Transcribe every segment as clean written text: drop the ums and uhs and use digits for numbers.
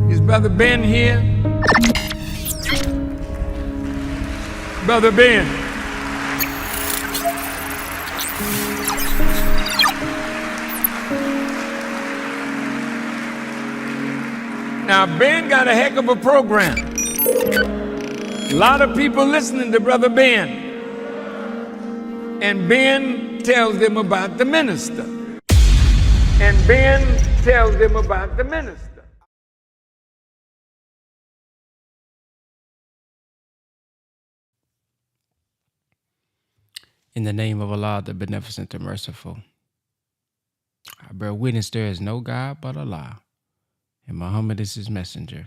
Is Brother Ben here? Brother Ben. Now, Ben got a heck of a program. A lot of people listening to Brother Ben. And Ben tells them about the minister. And Ben tells them about the minister. In the name of Allah, the Beneficent and Merciful, I bear witness there is no God but Allah, and Muhammad is his messenger.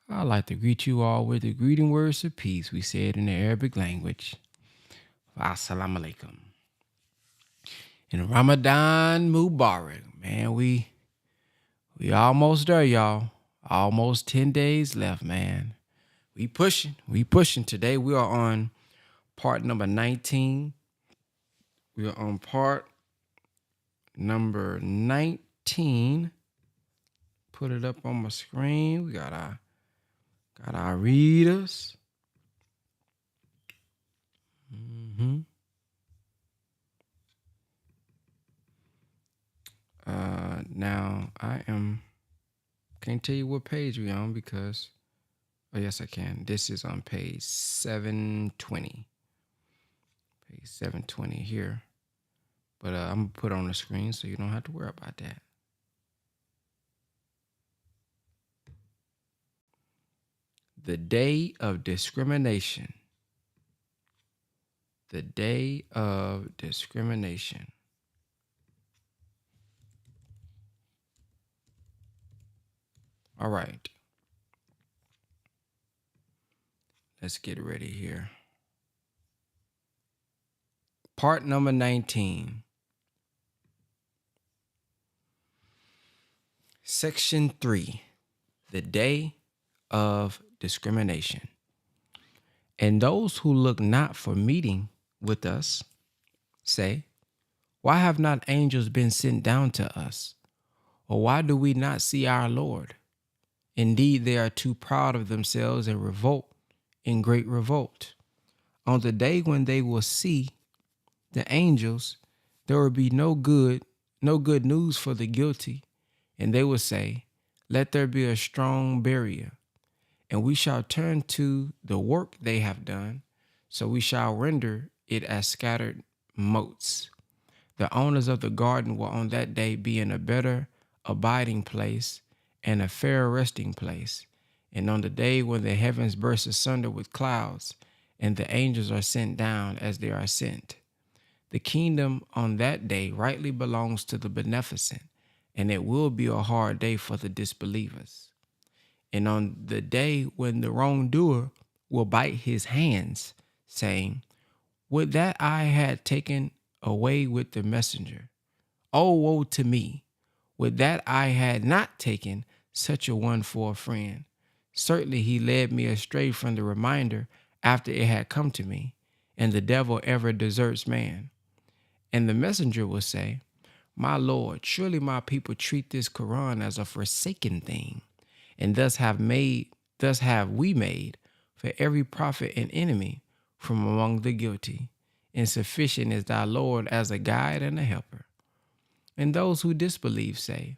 I'd like to greet you all with the greeting words of peace we said in the Arabic language. Assalamu alaikum. In Ramadan Mubarak, man, we almost there, y'all. Almost 10 days left, man. We pushing. Today we are on part number 19. We are on part number 19. Put it up on my screen. We got our readers. Now can't tell you what page we're on because, oh yes I can. This is on page 720. Page 720 here. But I'm going to put it on the screen so you don't have to worry about that. The Day of Discrimination. The Day of Discrimination. All right. Let's get ready here. Part number 19. Section 3. The Day of Discrimination. And those who look not for meeting with us say, why have not angels been sent down to us? Or why do we not see our Lord? Indeed, they are too proud of themselves and revolt in great revolt. On the day when they will see the angels, there will be no good news for the guilty. And they will say, let there be a strong barrier. And we shall turn to the work they have done, so we shall render it as scattered motes. The owners of the garden will on that day be in a better abiding place and a fair resting place. And on the day when the heavens burst asunder with clouds, and the angels are sent down as they are sent. The kingdom on that day rightly belongs to the beneficent, and it will be a hard day for the disbelievers. And on the day when the wrongdoer will bite his hands, saying, would that I had taken away with the messenger. Oh, woe to me! Would that I had not taken such a one for a friend. Certainly he led me astray from the reminder after it had come to me, and the devil ever deserts man. And the messenger will say, my Lord, surely my people treat this Quran as a forsaken thing, and thus have we made for every prophet an enemy from among the guilty. Insufficient is thy Lord as a guide and a helper. And those who disbelieve say,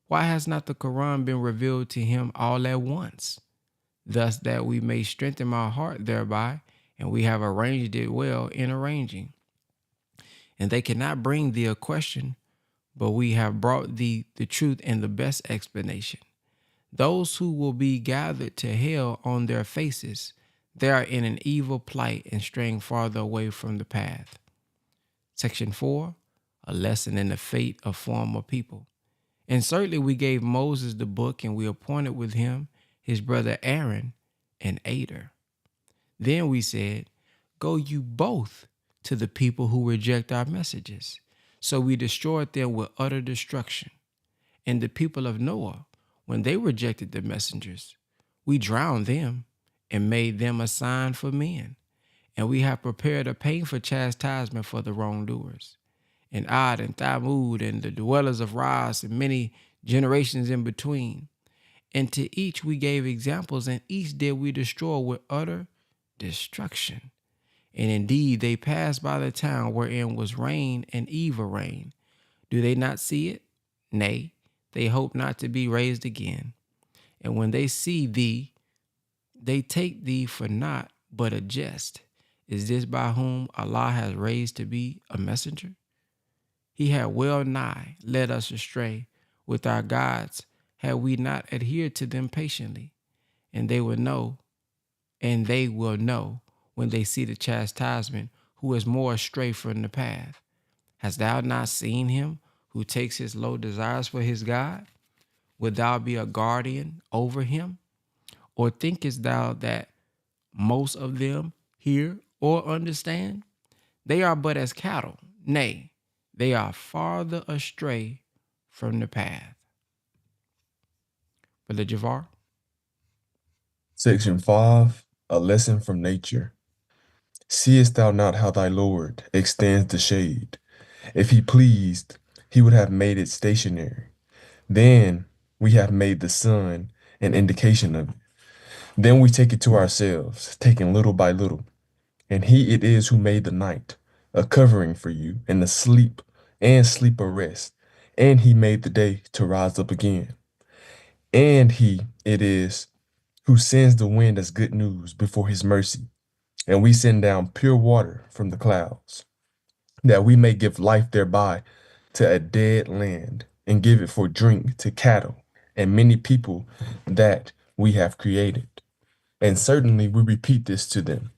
why has not the Quran been revealed to him all at once? Thus that we may strengthen our heart thereby, and we have arranged it well in arranging. And they cannot bring thee a question, but we have brought thee the truth and the best explanation. Those who will be gathered to hell on their faces, they are in an evil plight and straying farther away from the path. Section 4, a lesson in the fate of former people. And certainly we gave Moses the book, and we appointed with him his brother Aaron and Ader. Then we said, go you both to the people who reject our messages. So we destroyed them with utter destruction. And the people of Noah, when they rejected the messengers, we drowned them and made them a sign for men. And we have prepared a painful chastisement for the wrongdoers. And Ad and Thamud and the dwellers of Ras and many generations in between. And to each we gave examples, and each did we destroy with utter destruction. And indeed, they passed by the town wherein was rain and evil rain. Do they not see it? Nay, they hope not to be raised again. And when they see thee, they take thee for naught but a jest. Is this by whom Allah has raised to be a messenger? He had well nigh led us astray with our gods, had we not adhered to them patiently. And they will know, when they see the chastisement, who is more astray from the path. Hast thou not seen him who takes his low desires for his God? Wilt thou be a guardian over him? Or thinkest thou that most of them hear or understand? They are but as cattle, nay, they are farther astray from the path. Brother Javar? Section 5, A Lesson from Nature. Seest thou not how thy Lord extends the shade? If he pleased, he would have made it stationary. Then we have made the sun an indication of it. Then we take it to ourselves, taking little by little. And he it is who made the night, a covering for you, and the sleep a rest. And he made the day to rise up again. And he it is who sends the wind as good news before his mercy. And we send down pure water from the clouds, that we may give life thereby to a dead land, and give it for drink to cattle and many people that we have created. And certainly we repeat this to them,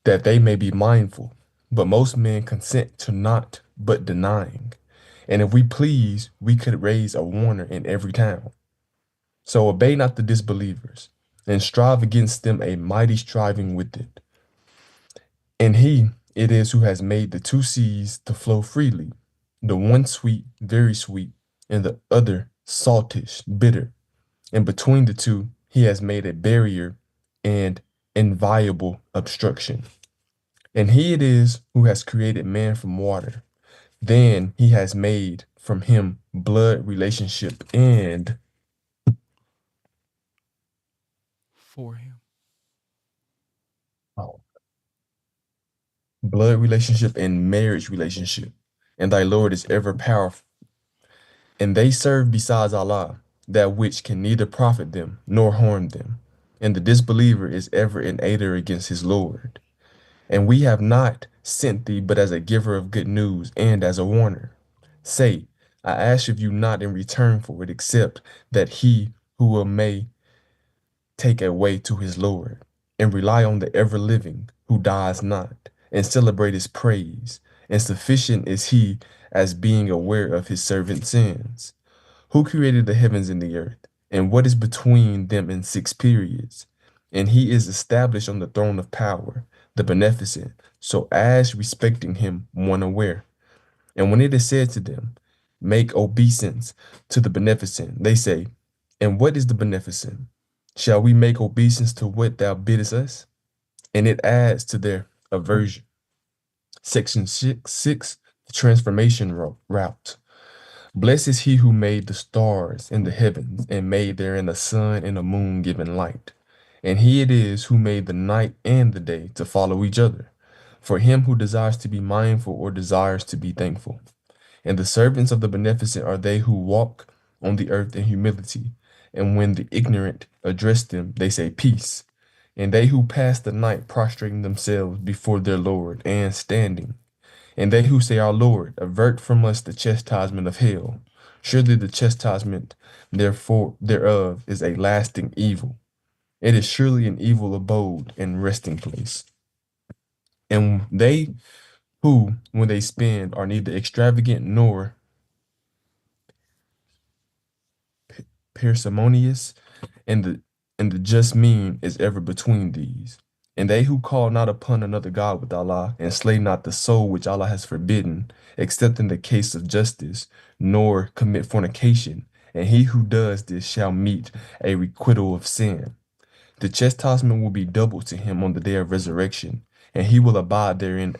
that they may be mindful. But most men consent to naught but denying. And if we please, we could raise a warner in every town. So obey not the disbelievers, and strive against them a mighty striving with it. And he it is who has made the two seas to flow freely, the one sweet, very sweet, and the other saltish, bitter. And between the two, he has made a barrier and inviolable obstruction. And he it is who has created man from water. Then he has made from him blood relationship and For him. oh, blood relationship and marriage relationship. And thy Lord is ever powerful. And they serve besides Allah that which can neither profit them nor harm them. And the disbeliever is ever an aider against his Lord. And we have not sent thee but as a giver of good news and as a warner. Say, I ask of you not in return for it, except that he who will may take a way to his Lord, and rely on the ever-living who dies not, and celebrate his praise. And sufficient is he as being aware of his servant's sins. Who created the heavens and the earth, and what is between them in 6 periods? And he is established on the throne of power, the beneficent, so as respecting him one aware. And when it is said to them, make obeisance to the beneficent, they say, and what is the beneficent? Shall we make obeisance to what thou biddest us? And it adds to their aversion. Section 6, the transformation route. Blessed is he who made the stars in the heavens, and made therein the sun and the moon giving light. And he it is who made the night and the day to follow each other, for him who desires to be mindful or desires to be thankful. And the servants of the beneficent are they who walk on the earth in humility. And when the ignorant address them, they say peace. And they who pass the night prostrating themselves before their Lord and standing. And they who say, our Lord, avert from us the chastisement of hell. Surely the chastisement thereof is a lasting evil. It is surely an evil abode and resting place. And they who, when they spend, are neither extravagant nor parsimonious, and the just mean is ever between these. And they who call not upon another God with Allah, and slay not the soul which Allah has forbidden, except in the case of justice, nor commit fornication, and he who does this shall meet a requital of sin. The chastisement will be doubled to him on the day of resurrection, and he will abide therein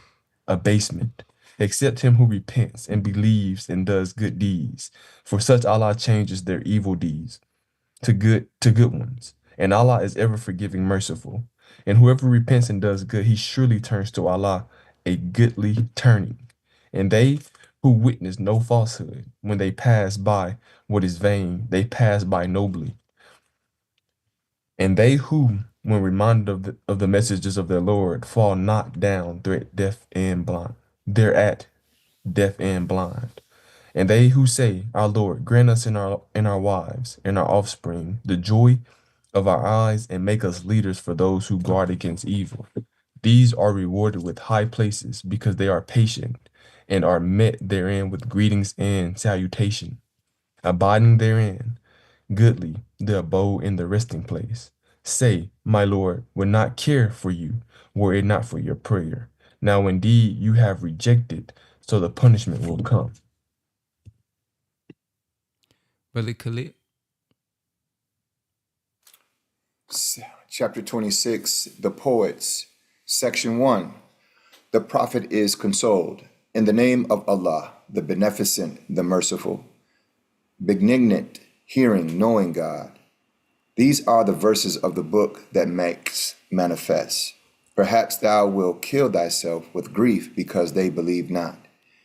abasement. except him who repents and believes and does good deeds. For such Allah changes their evil deeds to good ones. And Allah is ever forgiving, merciful. And whoever repents and does good, he surely turns to Allah a goodly turning. And they who witness no falsehood, when they pass by what is vain, they pass by nobly. And they who, when reminded of the messages of their Lord, fall not down, they're deaf and blind. They're at deaf and blind. And they who say, Our Lord, grant us in our wives, and our offspring, the joy of our eyes, and make us leaders for those who guard against evil. These are rewarded with high places, because they are patient, and are met therein with greetings and salutation, abiding therein, goodly the abode in the resting place. Say, My Lord would not care for you, were it not for your prayer. Now indeed you have rejected, so the punishment will come. Brother Khalid. Chapter 26, The Poets, Section 1. The Prophet is consoled. In the name of Allah, the Beneficent, the Merciful, benignant, hearing, knowing God. These are the verses of the book that makes manifest. Perhaps thou wilt kill thyself with grief because they believe not.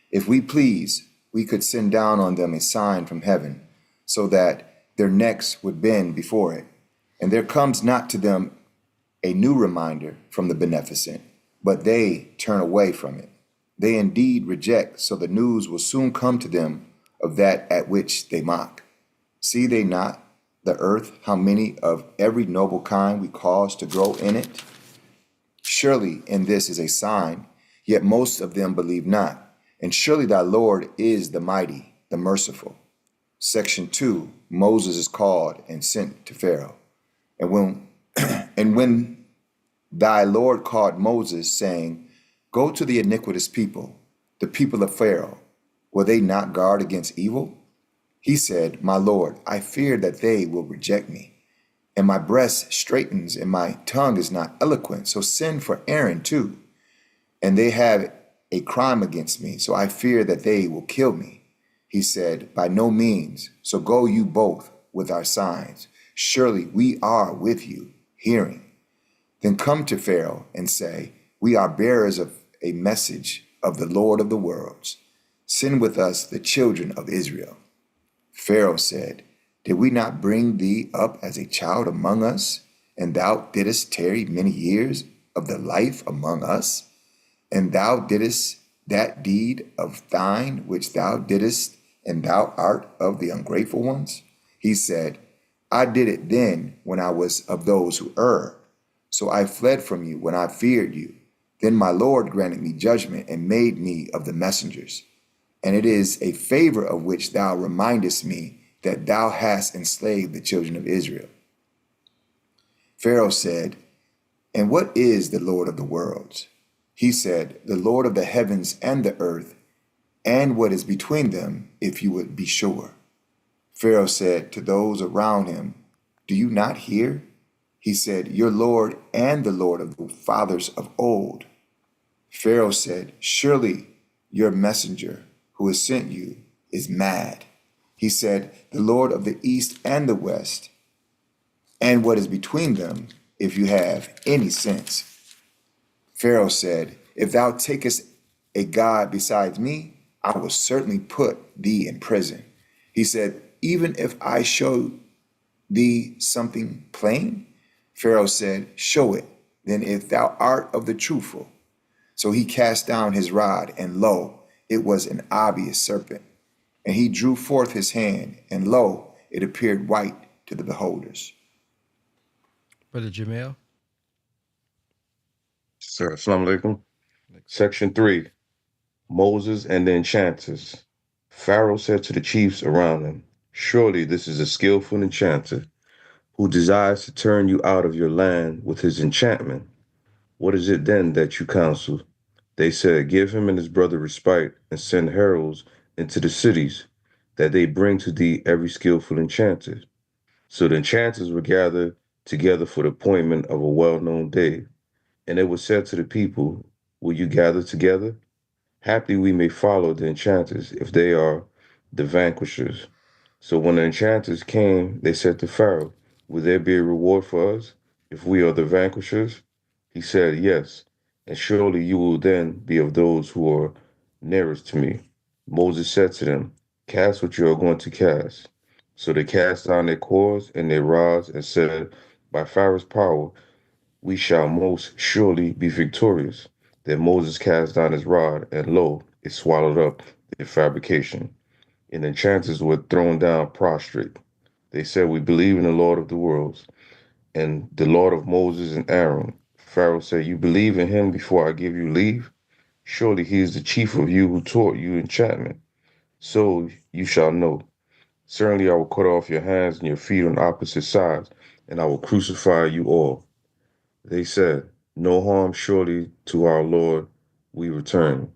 If we please, we could send down on them a sign from heaven, so that their necks would bend before it. And there comes not to them a new reminder from the Beneficent, but they turn away from it. They indeed reject, so the news will soon come to them of that at which they mock. See they not the earth, how many of every noble kind we cause to grow in it? Surely in this is a sign, yet most of them believe not. And surely thy Lord is the mighty, the merciful. Section 2, Moses is called and sent to Pharaoh. And when thy Lord called Moses, saying, Go to the iniquitous people, the people of Pharaoh, will they not guard against evil? He said, My Lord, I fear that they will reject me, and my breast straightens, and my tongue is not eloquent. So send for Aaron too. And they have a crime against me, so I fear that they will kill me. He said, By no means. So go you both with our signs. Surely we are with you, hearing. Then come to Pharaoh and say, We are bearers of a message of the Lord of the worlds. Send with us the children of Israel. Pharaoh said, Did we not bring thee up as a child among us, and thou didst tarry many years of the life among us? And thou didst that deed of thine which thou didst, and thou art of the ungrateful ones? He said, I did it then when I was of those who err. So I fled from you when I feared you. Then my Lord granted me judgment and made me of the messengers. And it is a favor of which thou remindest me, that thou hast enslaved the children of Israel. Pharaoh said, And what is the Lord of the worlds? He said, The Lord of the heavens and the earth, and what is between them, if you would be sure. Pharaoh said to those around him, Do you not hear? He said, Your Lord and the Lord of the fathers of old. Pharaoh said, Surely your messenger who has sent you is mad. He said, The Lord of the east and the west, and what is between them, if you have any sense. Pharaoh said, If thou takest a god besides me, I will certainly put thee in prison. He said, Even if I show thee something plain? Pharaoh said, Show it, then if thou art of the truthful. So he cast down his rod, and lo, it was an obvious serpent. And he drew forth his hand, and lo, it appeared white to the beholders. Brother Jamel. Sir, Assalamu alaikum. Section 3, Moses and the enchanters. Pharaoh said to the chiefs around him, Surely this is a skillful enchanter who desires to turn you out of your land with his enchantment. What is it then that you counsel? They said, Give him and his brother respite, and send heralds into the cities, that they bring to thee every skillful enchanter. So the enchanters were gathered together for the appointment of a well-known day. And it was said to the people, Will you gather together? Haply we may follow the enchanters if they are the vanquishers. So when the enchanters came, they said to Pharaoh, will there be a reward for us if we are the vanquishers? He said, yes, and surely you will then be of those who are nearest to me. Moses said to them, cast what you are going to cast. So they cast down their cords and their rods and said, by Pharaoh's power, we shall most surely be victorious. Then Moses cast down his rod, and lo, it swallowed up their fabrication. And the enchanters were thrown down prostrate. They said, we believe in the Lord of the worlds, and the Lord of Moses and Aaron. Pharaoh said, you believe in him before I give you leave? Surely he is the chief of you who taught you enchantment. So you shall know. Certainly I will cut off your hands and your feet on opposite sides, and I will crucify you all. They said, no harm surely to our Lord we return.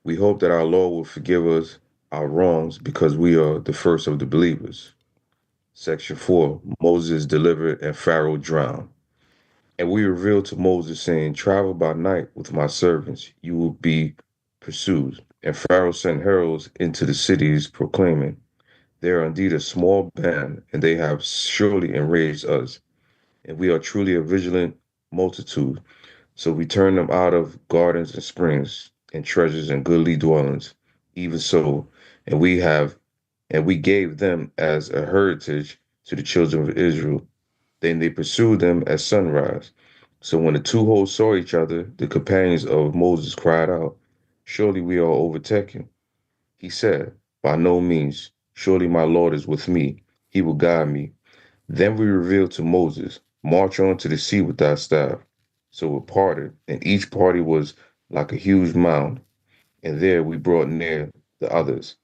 We hope that our Lord will forgive us our wrongs because we are the first of the believers. Section 4, Moses is delivered and Pharaoh drowned. And we revealed to Moses, saying, travel by night with my servants, you will be pursued. And Pharaoh sent heralds into the cities, proclaiming, they are indeed a small band, and they have surely enraged us. And we are truly a vigilant multitude. So we turned them out of gardens and springs, and treasures and goodly dwellings, even so, and we gave them as a heritage to the children of Israel. Then they pursued them at sunrise. So when the two hosts saw each other, the companions of Moses cried out, surely we are overtaken. He said, by no means, surely my Lord is with me. He will guide me. Then we revealed to Moses, march on to the sea with thy staff. So it parted, and each party was like a huge mound. And there we brought near the others,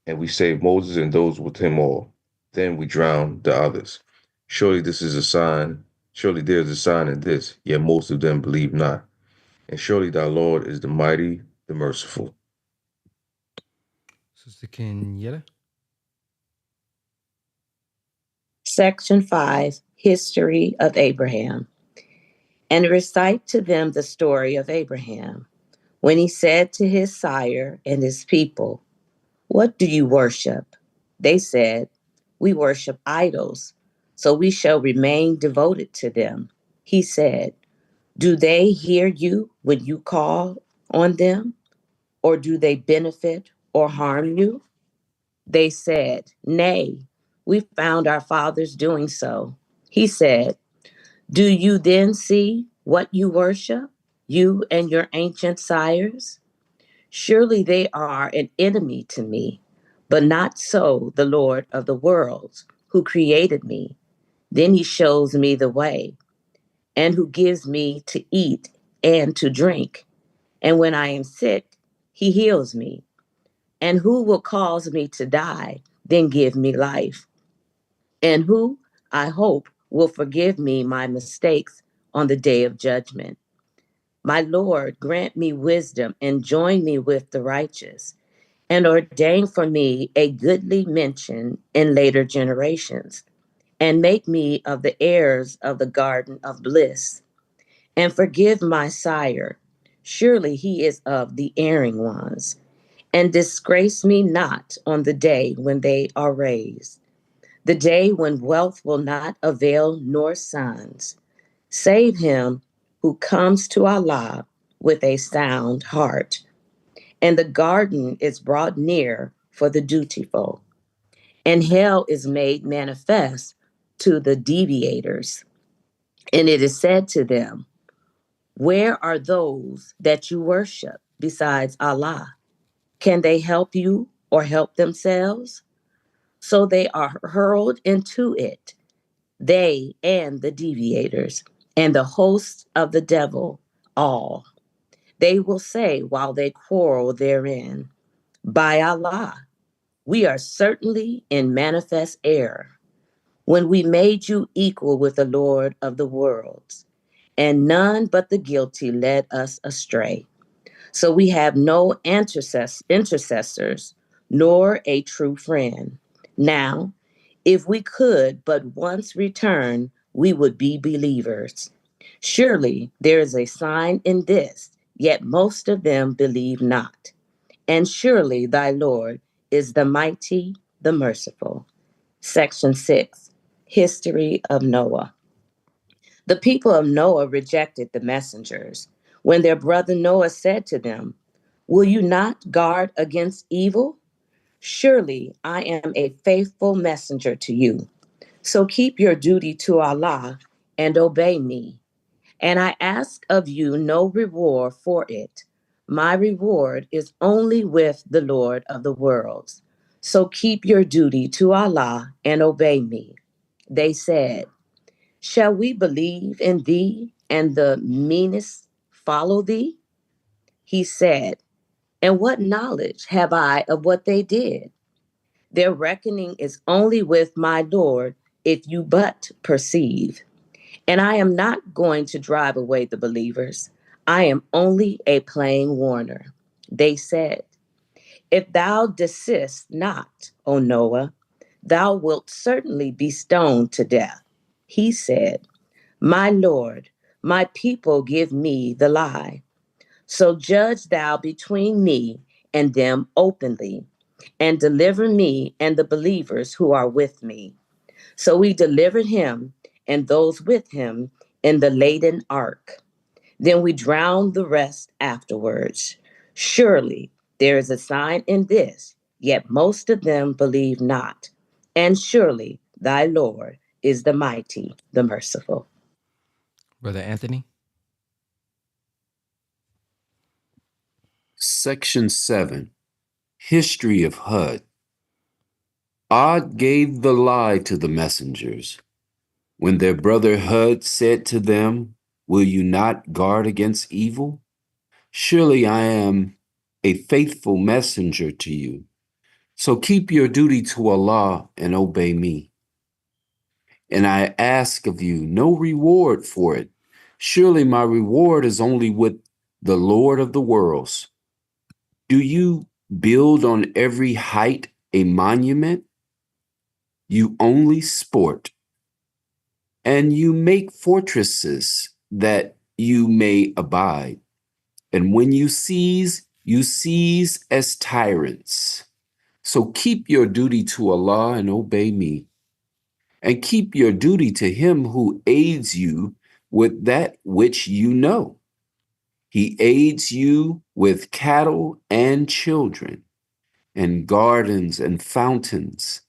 and we saved Moses and those with him all. Then we drowned the others. Surely this is a sign, surely there is a sign in this, yet most of them believe not. And surely thy Lord is the mighty, the merciful. Sister Kenyetta. Section 5, History of Abraham. And recite to them the story of Abraham, when he said to his sire and his people, what do you worship? They said, we worship idols, so we shall remain devoted to them. He said, do they hear you when you call on them, or do they benefit or harm you? They said, nay, we found our fathers doing so. He said, do you then see what you worship, you and your ancient sires? Surely they are an enemy to me, but not so the Lord of the worlds, who created me. Then he shows me the way, and who gives me to eat and to drink. And when I am sick, he heals me. And who will cause me to die, then give me life? And who, I hope, will forgive me my mistakes on the day of judgment? My Lord, grant me wisdom and join me with the righteous, and ordain for me a goodly mention in later generations, and make me of the heirs of the garden of bliss. And forgive my sire, surely he is of the erring ones, and disgrace me not on the day when they are raised, the day when wealth will not avail nor sons. Save him who comes to Allah with a sound heart, and the garden is brought near for the dutiful, and hell is made manifest to the deviators. And it is said to them, where are those that you worship besides Allah? Can they help you or help themselves? So they are hurled into it, they and the deviators, and the hosts of the devil, all. They will say while they quarrel therein, by Allah, we are certainly in manifest error when we made you equal with the Lord of the worlds, and none but the guilty led us astray. So we have no intercessors, nor a true friend. Now, if we could but once return, we would be believers. Surely there is a sign in this, yet most of them believe not. and surely thy Lord is the mighty, the merciful. Section 6, History of Noah. The people of Noah rejected the messengers. When their brother Noah said to them, "Will you not guard against evil? Surely I am a faithful messenger to you. So keep your duty to Allah and obey me. And I ask of you no reward for it. My reward is only with the Lord of the worlds. So keep your duty to Allah and obey me." They said, "Shall we believe in thee and the meanest follow thee?" He said, "And what knowledge have I of what they did? Their reckoning is only with my Lord, if you but perceive. And I am not going to drive away the believers. I am only a plain warner." They said, "If thou desist not, O Noah, thou wilt certainly be stoned to death." He said, "My Lord, my people give me the lie. So judge thou between me and them openly, and deliver me and the believers who are with me." So we delivered him and those with him in the laden ark. Then we drowned the rest afterwards. Surely there is a sign in this, yet most of them believe not. And surely thy Lord is the mighty, the merciful. Brother Anthony. Section 7, History of Hud. Ad gave the lie to the messengers. When their brother Hud said to them, "Will you not guard against evil? Surely I am a faithful messenger to you. So keep your duty to Allah and obey me. And I ask of you no reward for it. Surely my reward is only with the Lord of the worlds. Do you build on every height a monument? You only sport. And you make fortresses that you may abide. And when you seize as tyrants. So keep your duty to Allah and obey me. And keep your duty to him who aids you with that which you know. He aids you with cattle and children, and gardens and fountains.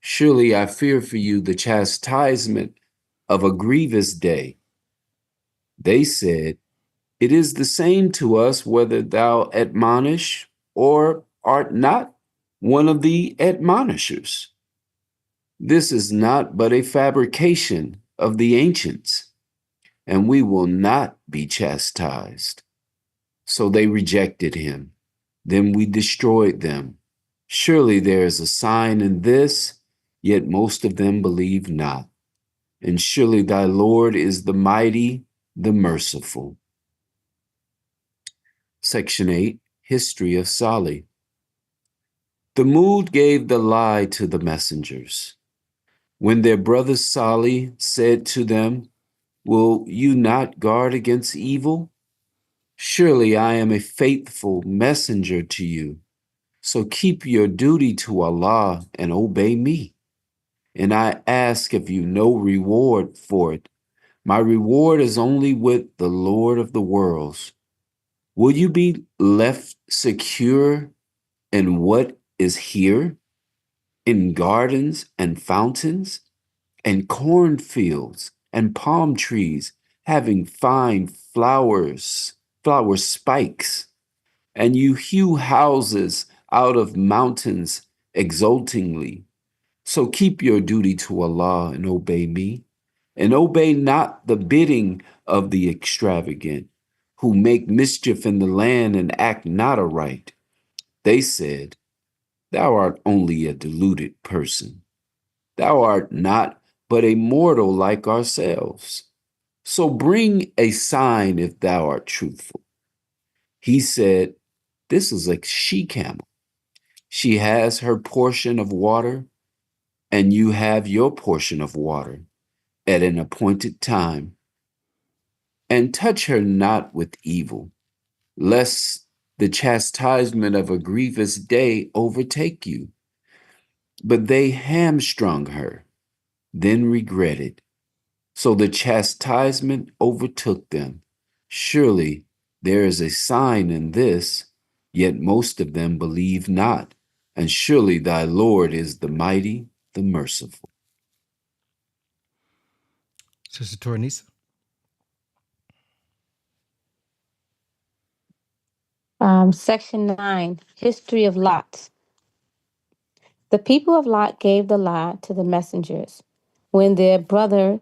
Surely I fear for you the chastisement of a grievous day. They said, "It is the same to us whether thou admonish or art not one of the admonishers. This is not but a fabrication of the ancients, and we will not be chastised." So they rejected him. Then we destroyed them. Surely there is a sign in this, yet most of them believe not. And surely thy Lord is the mighty, the merciful. Section 8, History of Salih. Thamud gave the lie to the messengers. When their brother Salih said to them, "Will you not guard against evil? Surely I am a faithful messenger to you. So keep your duty to Allah and obey me. And I ask of you no reward for it. My reward is only with the Lord of the worlds. Will you be left secure in what is here? In gardens and fountains, and cornfields and palm trees having fine flower spikes, and you hew houses out of mountains exultingly. So keep your duty to Allah and obey me, and obey not the bidding of the extravagant, who make mischief in the land and act not aright." They said, "Thou art only a deluded person. Thou art not but a mortal like ourselves. So bring a sign if thou art truthful." He said, "This is a she-camel. She has her portion of water, and you have your portion of water at an appointed time. And touch her not with evil, lest the chastisement of a grievous day overtake you. But they hamstrung her, then regretted. So the chastisement overtook them. Surely there is a sign in this, yet most of them believe not. And surely thy Lord is the mighty, the merciful. Sister Tornisa. Section 9, History of Lot. The people of Lot gave the lie to the messengers when their brother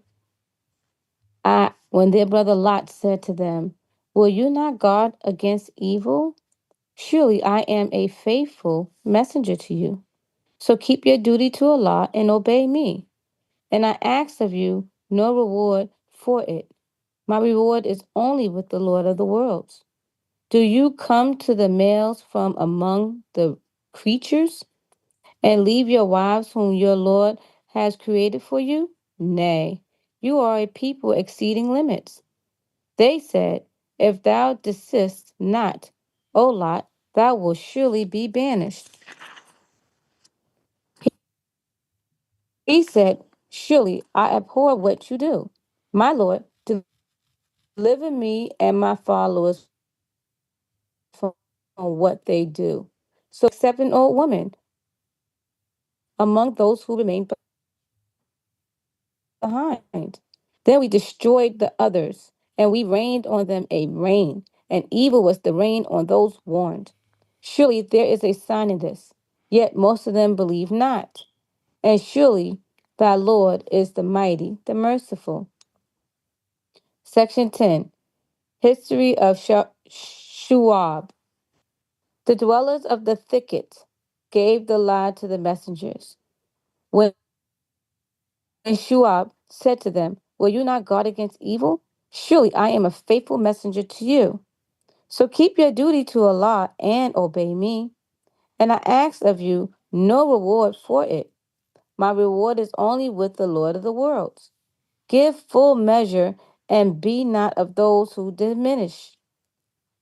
Lot said to them, "Will you not guard against evil? Surely I am a faithful messenger to you. So keep your duty to Allah and obey me. And I ask of you no reward for it. My reward is only with the Lord of the worlds. Do you come to the males from among the creatures and leave your wives whom your Lord has created for you? Nay, you are a people exceeding limits." They said, "If thou desist not, O Lot, thou wilt surely be banished." He said, "Surely I abhor what you do. My Lord, deliver me and my followers from what they do." So except an old woman among those who remained behind. Then we destroyed the others, and we rained on them a rain, and evil was the rain on those warned. Surely there is a sign in this, yet most of them believe not. And surely thy Lord is the mighty, the merciful. Section 10, History of Shuab. The dwellers of the thicket gave the lie to the messengers. When Shuab said to them, "Will you not guard against evil? Surely I am a faithful messenger to you. So keep your duty to Allah and obey me. And I ask of you no reward for it. My reward is only with the Lord of the worlds. Give full measure and be not of those who diminish.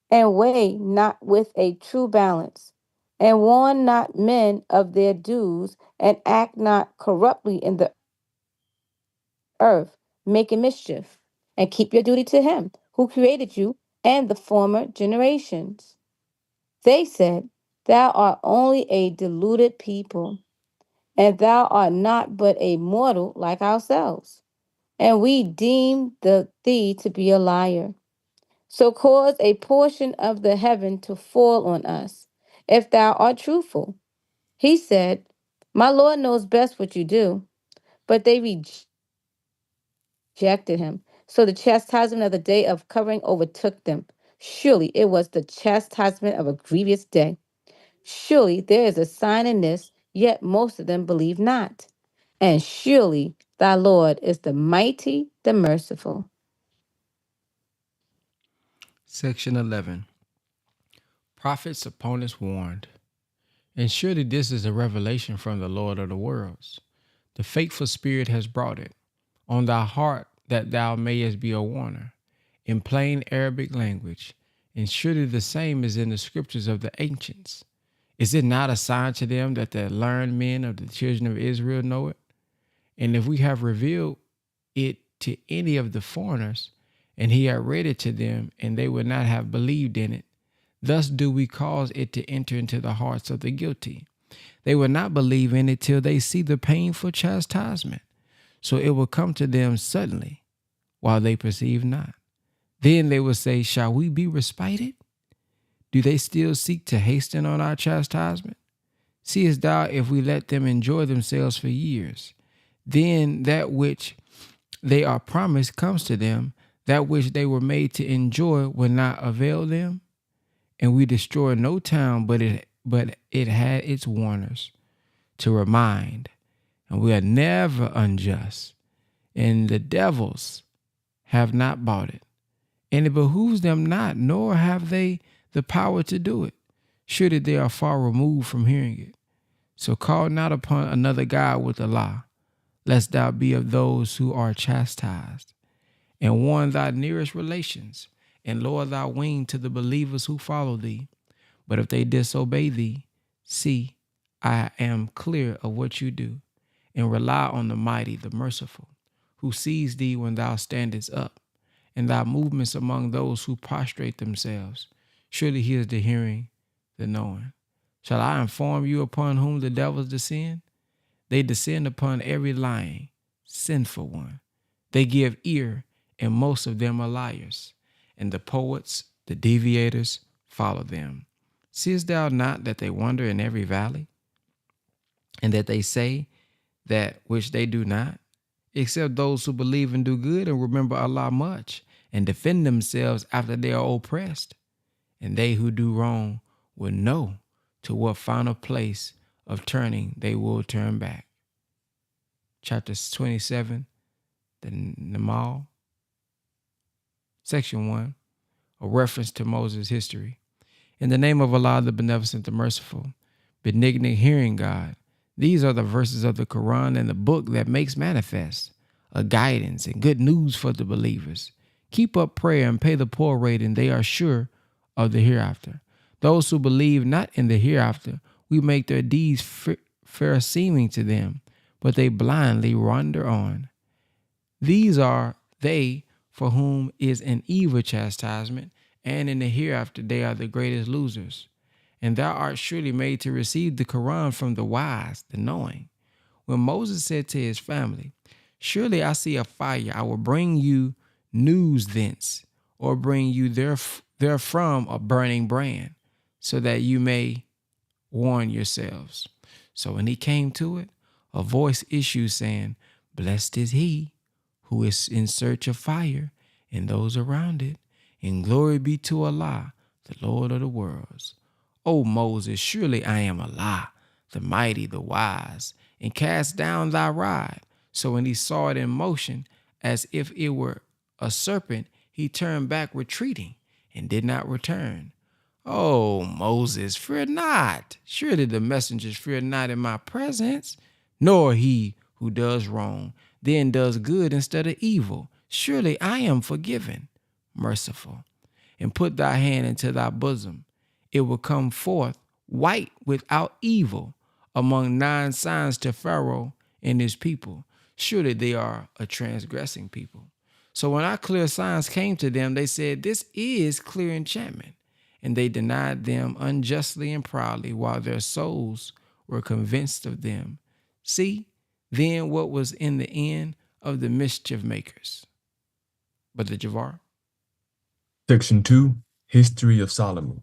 And weigh not with a true balance. And warn not men of their dues, and act not corruptly in the earth, making mischief. And keep your duty to him who created you and the former generations." They said, "Thou art only a deluded people, and thou art not but a mortal like ourselves. And we deem thee to be a liar. So cause a portion of the heaven to fall on us, if thou art truthful." He said, "My Lord knows best what you do." But they rejected him. So the chastisement of the day of covering overtook them. Surely it was the chastisement of a grievous day. Surely there is a sign in this, yet most of them believe not. And surely thy Lord is the mighty, the merciful. Section 11, Prophets' opponents warned. And surely this is a revelation from the Lord of the worlds. The faithful Spirit has brought it on thy heart that thou mayest be a warner in plain Arabic language. And surely the same is in the scriptures of the ancients. Is it not a sign to them that the learned men of the children of Israel know it? And if we have revealed it to any of the foreigners, and he had read it to them, and they would not have believed in it, thus do we cause it to enter into the hearts of the guilty. They will not believe in it till they see the painful chastisement. So it will come to them suddenly, while they perceive not. Then they will say, "Shall we be respited? Do they still seek to hasten on our chastisement? Seest thou if we let them enjoy themselves for years? Then that which they are promised comes to them, that which they were made to enjoy will not avail them. And we destroy no town, but it had its warners to remind, and we are never unjust. And the devils have not bought it, and it behooves them not, nor have they the power to do it. Surely they are far removed from hearing it. So call not upon another God with Allah, lest thou be of those who are chastised. And warn thy nearest relations, and lower thy wing to the believers who follow thee. But if they disobey thee, see, I am clear of what you do, and rely on the mighty, the merciful, who sees thee when thou standest up, and thy movements among those who prostrate themselves. Surely he is the hearing, the knowing. Shall I inform you upon whom the devils descend? They descend upon every lying, sinful one. They give ear, and most of them are liars. And the poets, the deviators, follow them. Seest thou not that they wander in every valley, and that they say that which they do not? Except those who believe and do good and remember Allah much, and defend themselves after they are oppressed. And they who do wrong will know to what final place of turning they will turn back. Chapter 27, the Namal. Section 1, a reference to Moses' history. In the name of Allah, the Beneficent, the Merciful, benignant, hearing God. These are the verses of the Quran and the book that makes manifest a guidance and good news for the believers. Keep up prayer and pay the poor rate, and they are sure of the hereafter. Those who believe not in the hereafter, we make their deeds fair seeming to them, but they blindly wander on. These are they for whom is an evil chastisement, and in the hereafter they are the greatest losers. And thou art surely made to receive the Quran from the wise, the knowing. When Moses said to his family, surely I see a fire, I will bring you news thence, or bring you therefrom a burning brand, so that you may warn yourselves. So when he came to it, a voice issued saying, blessed is he who is in search of fire and those around it, and glory be to Allah, the Lord of the worlds. O Moses, surely I am Allah, the mighty, the wise, and cast down thy rod. So when he saw it in motion, as if it were a serpent, he turned back retreating and did not return. O Moses, fear not. Surely the messengers fear not in my presence, nor he who does wrong, then does good instead of evil. Surely I am forgiven, merciful. And put thy hand into thy bosom. It will come forth white without evil among 9 signs to Pharaoh and his people. Surely they are a transgressing people. So when our clear signs came to them, they said, this is clear enchantment. And they denied them unjustly and proudly, while their souls were convinced of them. See, then what was in the end of the mischief makers. Brother Javar. Section 2, History of Solomon.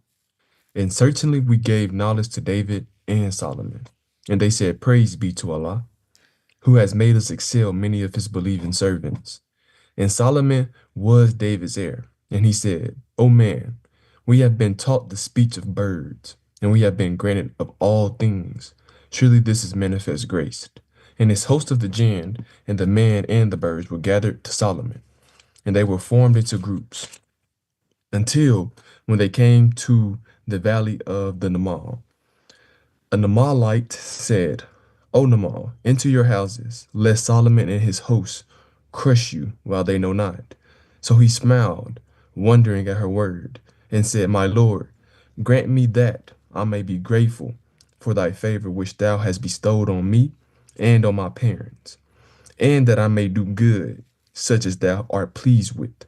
And certainly we gave knowledge to David and Solomon. And they said, praise be to Allah, who has made us excel many of his believing servants. And Solomon was David's heir. And he said, O man, we have been taught the speech of birds, and we have been granted of all things. Surely this is manifest grace. And his host of the jinn, and the man and the birds were gathered to Solomon, and they were formed into groups, until when they came to the valley of the Namal. A Namalite said, O Namal, enter your houses, lest Solomon and his hosts crush you while they know not. So he smiled, wondering at her word, and said, my Lord, grant me that I may be grateful for thy favor which thou hast bestowed on me and on my parents, and that I may do good, such as thou art pleased with,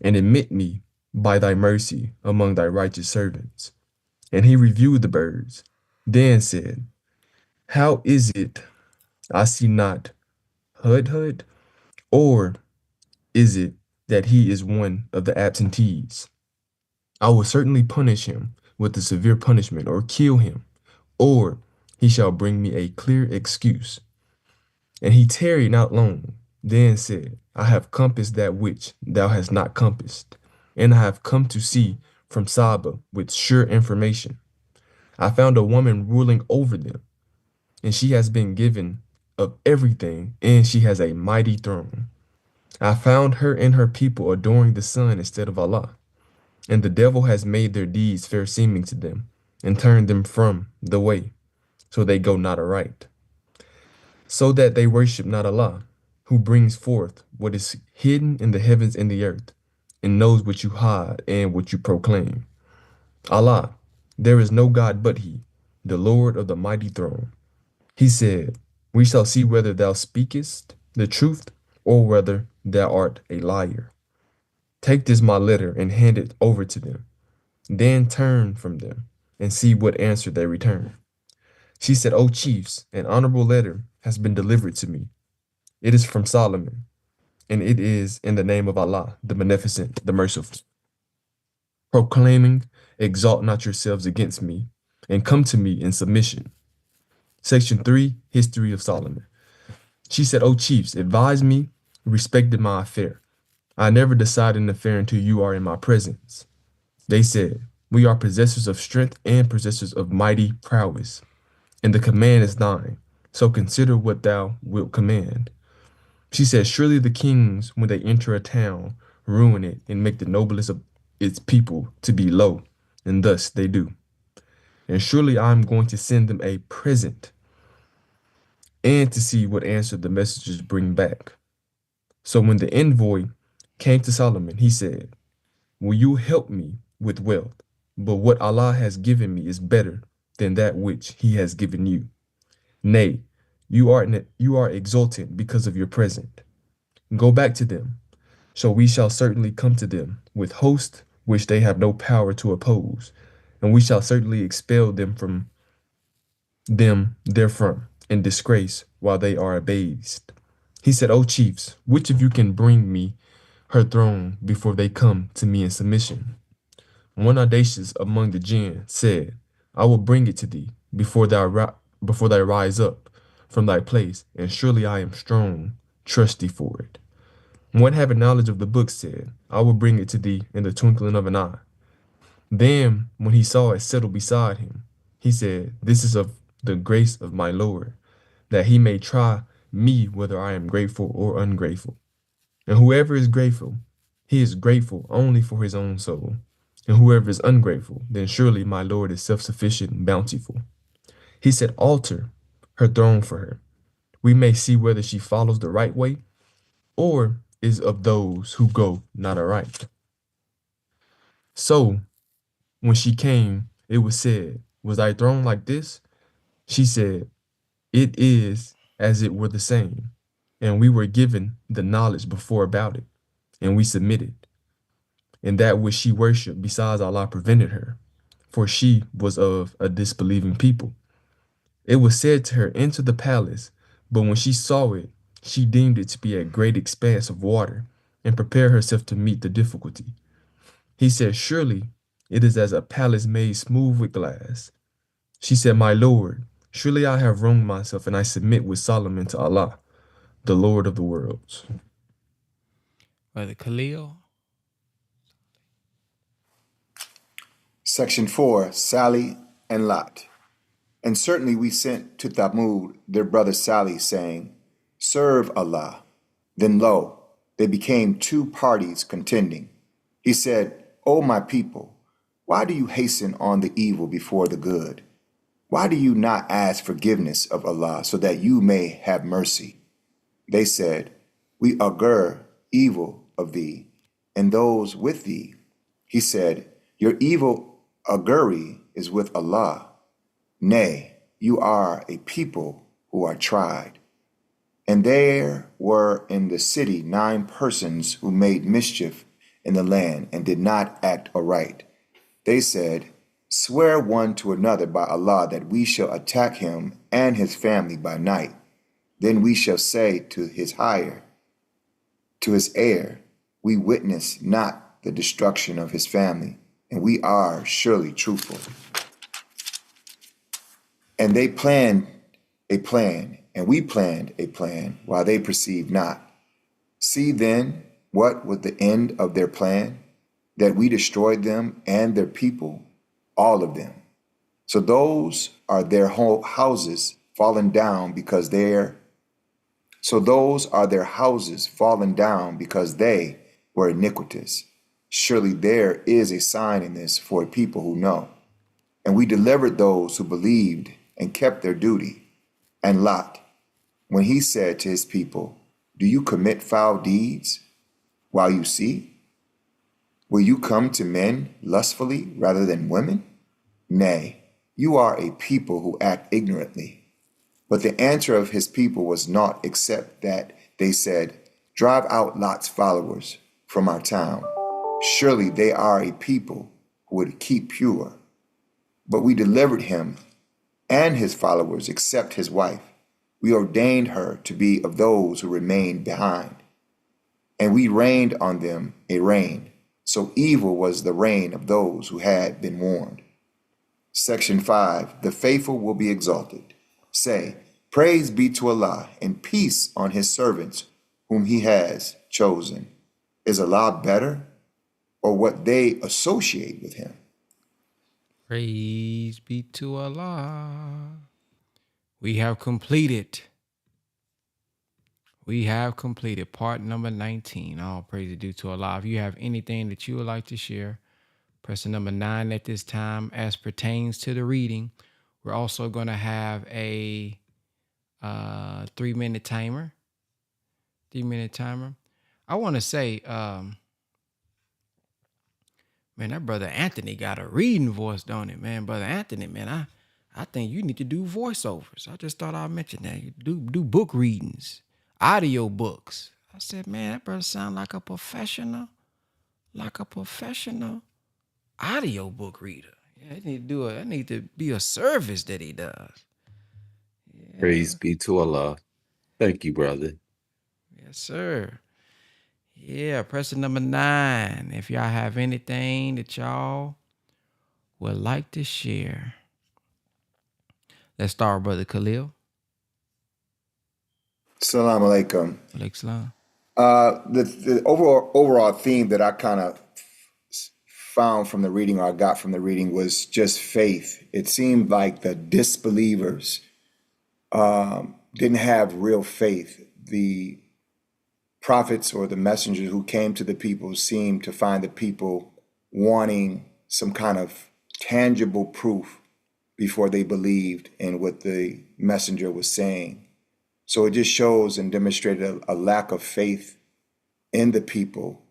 and admit me by thy mercy among thy righteous servants. And he reviewed the birds, then said, how is it I see not Hudhud? Or is it that he is one of the absentees? I will certainly punish him with a severe punishment, or kill him, or he shall bring me a clear excuse. And he tarried not long, then said, I have compassed that which thou hast not compassed, and I have come to see from Saba with sure information. I found a woman ruling over them, and she has been given of everything, and she has a mighty throne. I found her and her people adoring the sun instead of Allah, and the devil has made their deeds fair seeming to them, and turned them from the way, so they go not aright, so that they worship not Allah, who brings forth what is hidden in the heavens and the earth, and knows what you hide and what you proclaim. Allah, There is no God but he, the Lord of the mighty throne. He said, we shall see whether thou speakest the truth, or whether thou art a liar. Take this my letter and hand it over to them. Then turn from them and see what answer they return. She said, O chiefs, an honorable letter has been delivered to me. It is from Solomon, and it is in the name of Allah, the Beneficent, the Merciful, proclaiming, exalt not yourselves against me, and come to me in submission. Section 3, History of Solomon. She said, O chiefs, advise me, respected my affair. I never decide an affair until you are in my presence. They said, we are possessors of strength and possessors of mighty prowess, and the command is thine. So consider what thou wilt command. She said, surely the kings, when they enter a town, ruin it and make the noblest of its people to be low, and thus they do. And surely I am going to send them a present, and to see what answer the messengers bring back. So when the envoy came to Solomon, he said, will you help me with wealth? But what Allah has given me is better than that which he has given you. Nay, you are exultant because of your present. Go back to them, so we shall certainly come to them with hosts which they have no power to oppose, and we shall certainly expel them therefrom in disgrace while they are abased. He said, O chiefs, which of you can bring me her throne before they come to me in submission? One audacious among the jinn said, I will bring it to thee before thou rise up from thy place, and surely I am strong, trust thee for it. One having knowledge of the book said, I will bring it to thee in the twinkling of an eye. Then, when he saw it settled beside him, he said, this is of the grace of my Lord, that he may try me whether I am grateful or ungrateful. And whoever is grateful, he is grateful only for his own soul. And whoever is ungrateful, then surely my Lord is self-sufficient and bountiful. He said, alter her throne for her. We may see whether she follows the right way, or is of those who go not aright. So, when she came, it was said, was thy throne like this? She said, it is as it were the same. And we were given the knowledge before about it, and we submitted. And that which she worshipped besides Allah prevented her, for she was of a disbelieving people. It was said to her, enter the palace, but when she saw it, she deemed it to be a great expanse of water, and prepared herself to meet the difficulty. He said, surely it is as a palace made smooth with glass. She said, my Lord, surely I have wronged myself, and I submit with Solomon to Allah, the Lord of the worlds. Brother Khalil. Section 4, Salih and Lot. And certainly we sent to Thamud their brother Salih, saying, serve Allah. Then lo, they became two parties contending. He said, O my people, why do you hasten on the evil before the good? Why do you not ask forgiveness of Allah so that you may have mercy? They said, we augur evil of thee and those with thee. He said, your evil augury is with Allah. Nay, you are a people who are tried. And there were in the city 9 persons who made mischief in the land and did not act aright. They said, swear one to another by Allah that we shall attack him and his family by night. Then we shall say to his heir, we witness not the destruction of his family, and we are surely truthful. And they planned a plan, and we planned a plan, while they perceived not. See then what was the end of their plan, that we destroyed them and their people, all of them. So those are their whole houses fallen down because they were iniquitous. Surely there is a sign in this for a people who know. And we delivered those who believed and kept their duty. And Lot, when he said to his people, do you commit foul deeds while you see? Will you come to men lustfully rather than women? Nay, you are a people who act ignorantly. But the answer of his people was naught except that they said, drive out Lot's followers from our town. Surely they are a people who would keep pure. But we delivered him and his followers except his wife. We ordained her to be of those who remained behind. And we rained on them a rain. So evil was the reign of those who had been warned. Section 5, the faithful will be exalted. Say, praise be to Allah and peace on his servants whom he has chosen. Is Allah better or what they associate with him? Praise be to Allah. We have completed part number 19. All praise is due to Allah. If you have anything that you would like to share, press the number 9 at this time as pertains to the reading. We're also going to have a 3-minute timer. 3-minute timer. I want to say, man, that brother Anthony got a reading voice, don't it, man? Brother Anthony, man, I think you need to do voiceovers. I just thought I'd mention that. You do book readings, audio books. I said, man, that brother sound like a professional audio book reader. Yeah, that need to be a service that he does. Yeah. Praise be to Allah. Thank you, brother. Yes, sir. Yeah, press the number 9 if y'all have anything that y'all would like to share. Let's start with Brother Khalil. Assalamu alaikum. Alaikum salam. The overall theme that I kind of found from the reading, or I got from the reading, was just faith. It seemed like the disbelievers didn't have real faith. The prophets or the messengers who came to the people seemed to find the people wanting some kind of tangible proof before they believed in what the messenger was saying. So it just shows and demonstrated a lack of faith in the people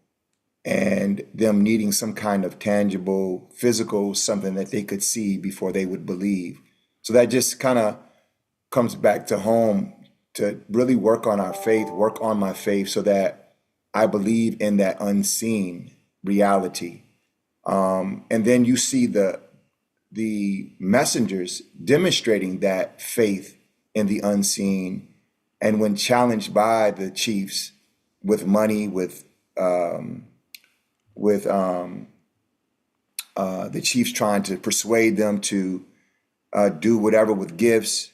and them needing some kind of tangible, physical, something that they could see before they would believe. So that just kind of comes back to home, to really work on our faith, work on my faith so that I believe in that unseen reality. And then you see the messengers demonstrating that faith in the unseen. And when challenged by the chiefs with money, with the chiefs trying to persuade them to do whatever with gifts,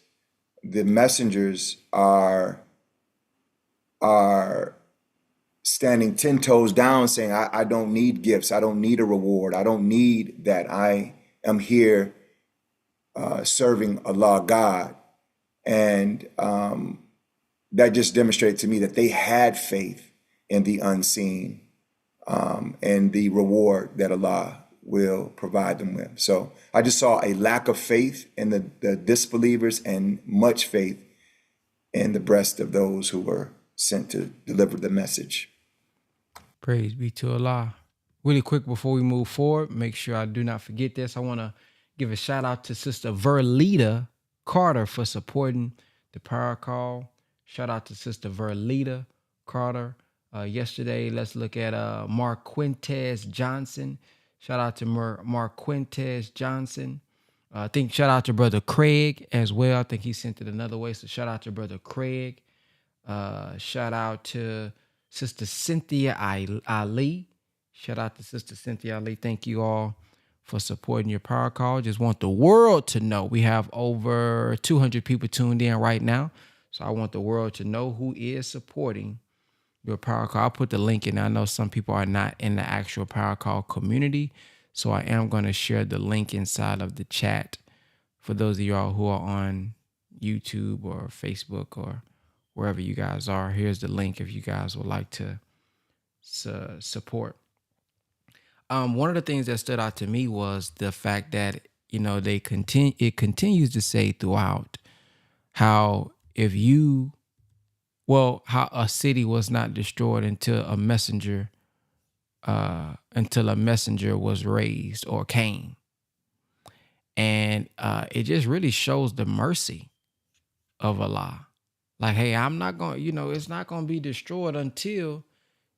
the messengers are standing 10 toes down saying, I don't need gifts. I don't need a reward. I don't need that. I am here serving Allah God. And that just demonstrated to me that they had faith in the unseen and the reward that Allah will provide them with. So I just saw a lack of faith in the disbelievers and much faith in the breast of those who were sent to deliver the message. Praise be to Allah. Really quick before we move forward, make sure I do not forget this. I want to give a shout out to Sister Verlita Carter for supporting the power call. Shout out to Sister Verlita Carter. Yesterday, let's look at Marquintez Johnson. Shout out to Marquintez Johnson. I think shout out to Brother Craig as well. I think he sent it another way. So shout out to Brother Craig. Shout out to Sister Cynthia Ali. Shout out to Sister Cynthia Ali. Thank you all for supporting your power call. Just want the world to know we have over 200 people tuned in right now. So I want the world to know who is supporting your power call. I'll put the link in. I know some people are not in the actual power call community. So I am going to share the link inside of the chat for those of y'all who are on YouTube or Facebook or wherever you guys are. Here's the link if you guys would like to support. One of the things that stood out to me was the fact that, it continues to say throughout how how a city was not destroyed until a messenger was raised or came. And it just really shows the mercy of Allah. Like, hey, I'm not going, it's not going to be destroyed until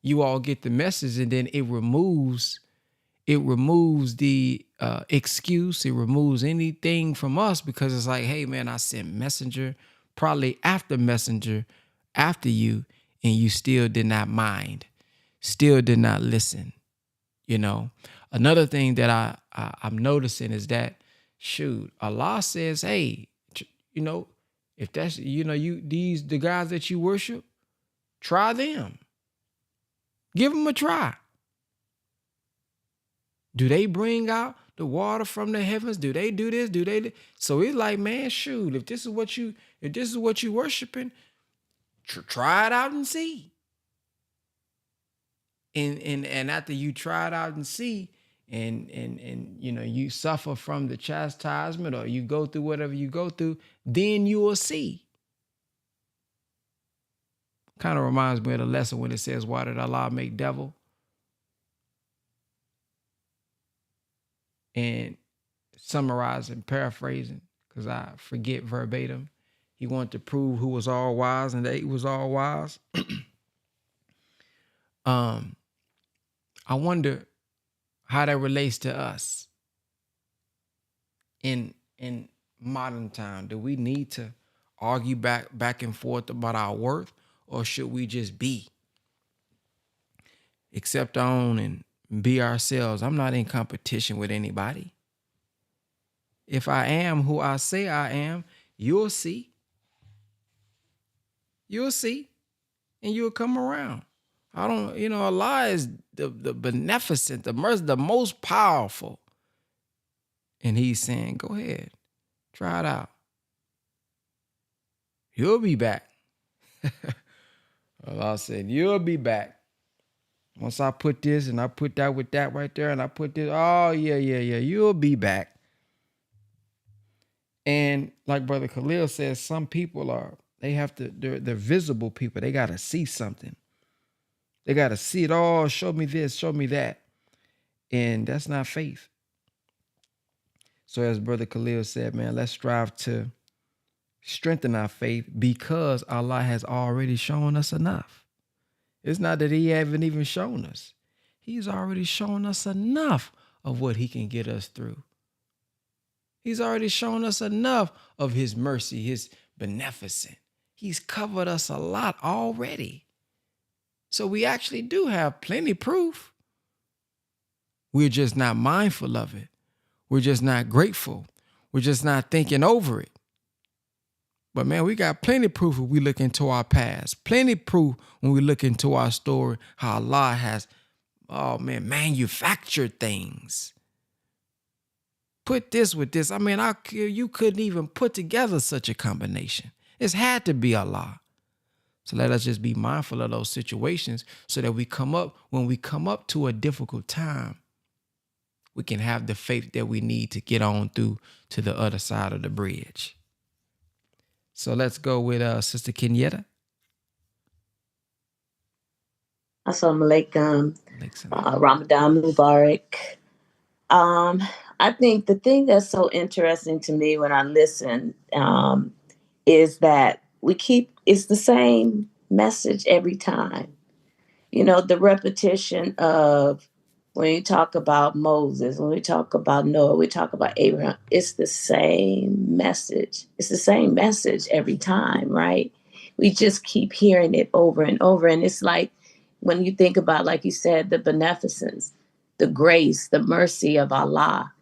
you all get the message. And then it removes the excuse. It removes anything from us, because it's like, hey, man, I sent messenger, probably after messenger, after you, and you still did not mind, still did not listen. Another thing that I'm noticing is that, shoot, Allah says, hey, if that's, the guys that you worship, try them. Give them a try. Do they bring out the water from the heavens? Do they do this? So it's like, man, shoot, if this is what you worshiping, try it out and see. And after you try it out and see, and you suffer from the chastisement, or you go through whatever you go through, then you will see. Kind of reminds me of the lesson when it says, why did Allah make devil? And summarizing, paraphrasing, because I forget verbatim, he wanted to prove who was all wise and that he was all wise. I wonder how that relates to us in modern time. Do we need to argue back and forth about our worth, or should we just be, accept our own and be ourselves? I'm not in competition with anybody. If I am who I say I am, you'll see. You'll see, and you'll come around. Allah is the beneficent, the mercy, the most powerful. And he's saying, go ahead, try it out. You'll be back. Allah said, you'll be back. Once I put this and I put that with that right there, and I put this, oh, yeah, you'll be back. And like Brother Khalil says, some people they're visible people. They got to see something. They got to see it all. Show me this, show me that. And that's not faith. So as Brother Khalil said, man, let's strive to strengthen our faith, because Allah has already shown us enough. It's not that he haven't even shown us. He's already shown us enough of what he can get us through. He's already shown us enough of his mercy, his beneficence. He's covered us a lot already. So we actually do have plenty proof. We're just not mindful of it. We're just not grateful. We're just not thinking over it. But man, we got plenty proof when we look into our past. Plenty proof when we look into our story, how Allah has, manufactured things. Put this with this. I mean, you couldn't even put together such a combination. It's had to be Allah. So let us just be mindful of those situations, so that when we come up to a difficult time, we can have the faith that we need to get on through to the other side of the bridge. So let's go with Sister Kenyetta. Assalamu alaikum. Ramadan Mubarak. I think the thing that's so interesting to me when I listen is that it's the same message every time. The repetition of, when you talk about Moses, when we talk about Noah, we talk about Abraham, it's the same message. It's the same message every time, right? We just keep hearing it over and over. And it's like, when you think about, like you said, the beneficence, the grace, the mercy of Allah,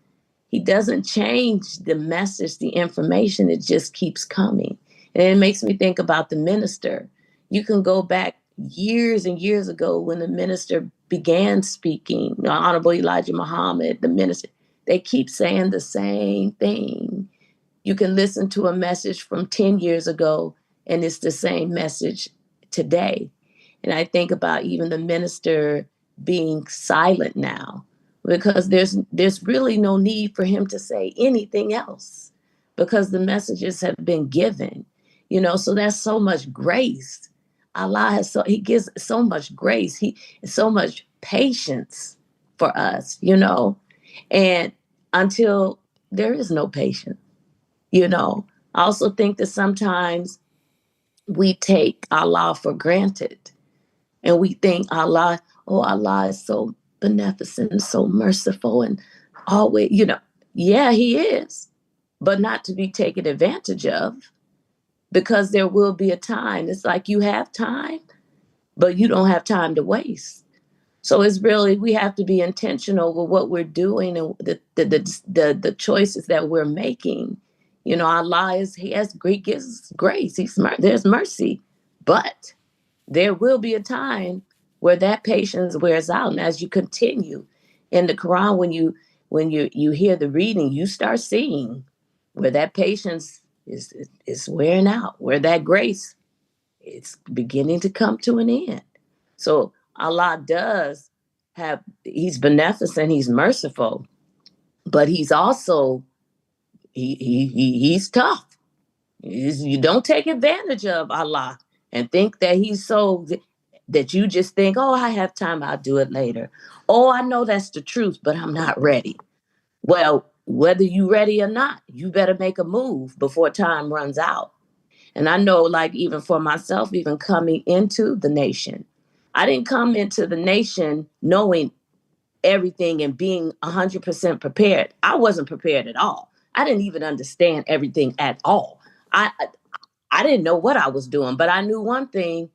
he doesn't change the message, the information, it just keeps coming. And it makes me think about the minister. You can go back years and years ago when the minister began speaking, Honorable Elijah Muhammad, the minister, they keep saying the same thing. You can listen to a message from 10 years ago and it's the same message today. And I think about even the minister being silent now, because there's really no need for him to say anything else, because the messages have been given, so that's so much grace. Allah he gives so much grace. He so much patience for us, and until there is no patience. You know, I also think that sometimes we take Allah for granted and we think Allah, oh, Allah is so beneficent and so merciful and always, you know, yeah, he is, but not to be taken advantage of because there will be a time. It's like you have time, but you don't have time to waste. So it's really, we have to be intentional with what we're doing and the choices that we're making. You know, Allah is, he has great gives grace. There's mercy, but there will be a time where that patience wears out. And as you continue in the Quran, when you hear the reading, you start seeing where that patience is wearing out, where that grace is beginning to come to an end. So Allah does have, he's beneficent, he's merciful, but he's also he's tough. You don't take advantage of Allah and think that he's so that you just think, oh, I have time, I'll do it later. Oh, I know that's the truth, but I'm not ready. Well, whether you ready or not, you better make a move before time runs out. And I know, like, even for myself, even coming into the nation, I didn't come into the nation knowing everything and being 100% prepared. I wasn't prepared at all. I didn't even understand everything at all. I didn't know what I was doing, but I knew one thing,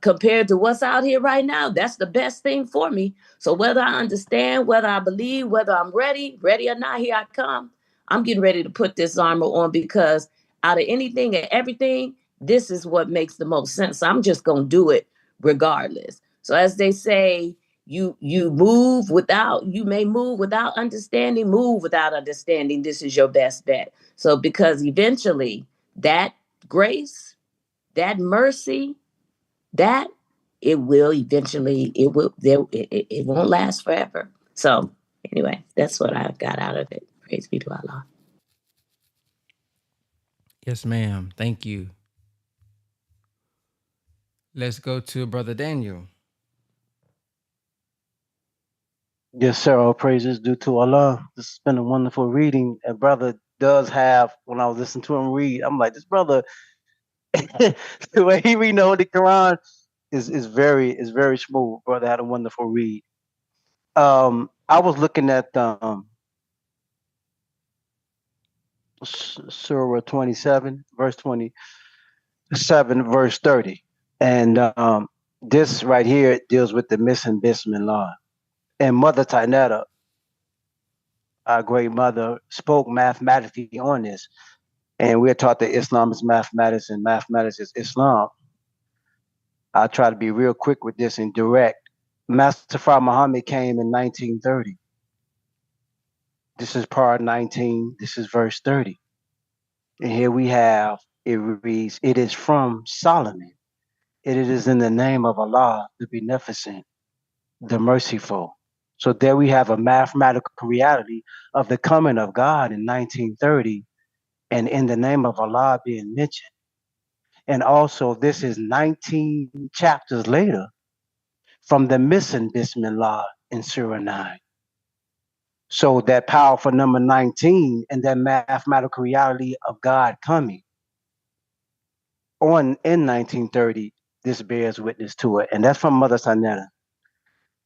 compared to what's out here right now, that's the best thing for me. So whether I understand, whether I believe, whether I'm ready or not, here I come. I'm getting ready to put this armor on because out of anything and everything, this is what makes the most sense. I'm just going to do it regardless. So as they say, you may move without understanding, move without understanding. This is your best bet. So because eventually that grace, that mercy, that it will eventually, it won't last forever. So anyway, that's what I got out of it. Praise be to Allah. Yes, ma'am. Thank you. Let's go to Brother Daniel. Yes, sir. All praises due to Allah. This has been a wonderful reading. And brother does have, when I was listening to him read, I'm like, this brother, the way he read the Holy Quran is very smooth. Brother had a wonderful read. I was looking at Surah 27, verse 27, verse 30. And this right here deals with the missing Bismillah. And Mother Tainetta, our great mother, spoke mathematically on this. And we're taught that Islam is mathematics and mathematics is Islam. I'll try to be real quick with this and direct. Master Fard Muhammad came in 1930. This is part 19. This is verse 30. And here we have, it reads, it is from Solomon. It is in the name of Allah, the Beneficent, the Merciful. So there we have a mathematical reality of the coming of God in 1930 and in the name of Allah being mentioned. And also, this is 19 chapters later from the missing Bismillah in Surah 9. So that powerful number 19 and that mathematical reality of God coming on in 1930, this bears witness to it. And that's from Mother Sanetta.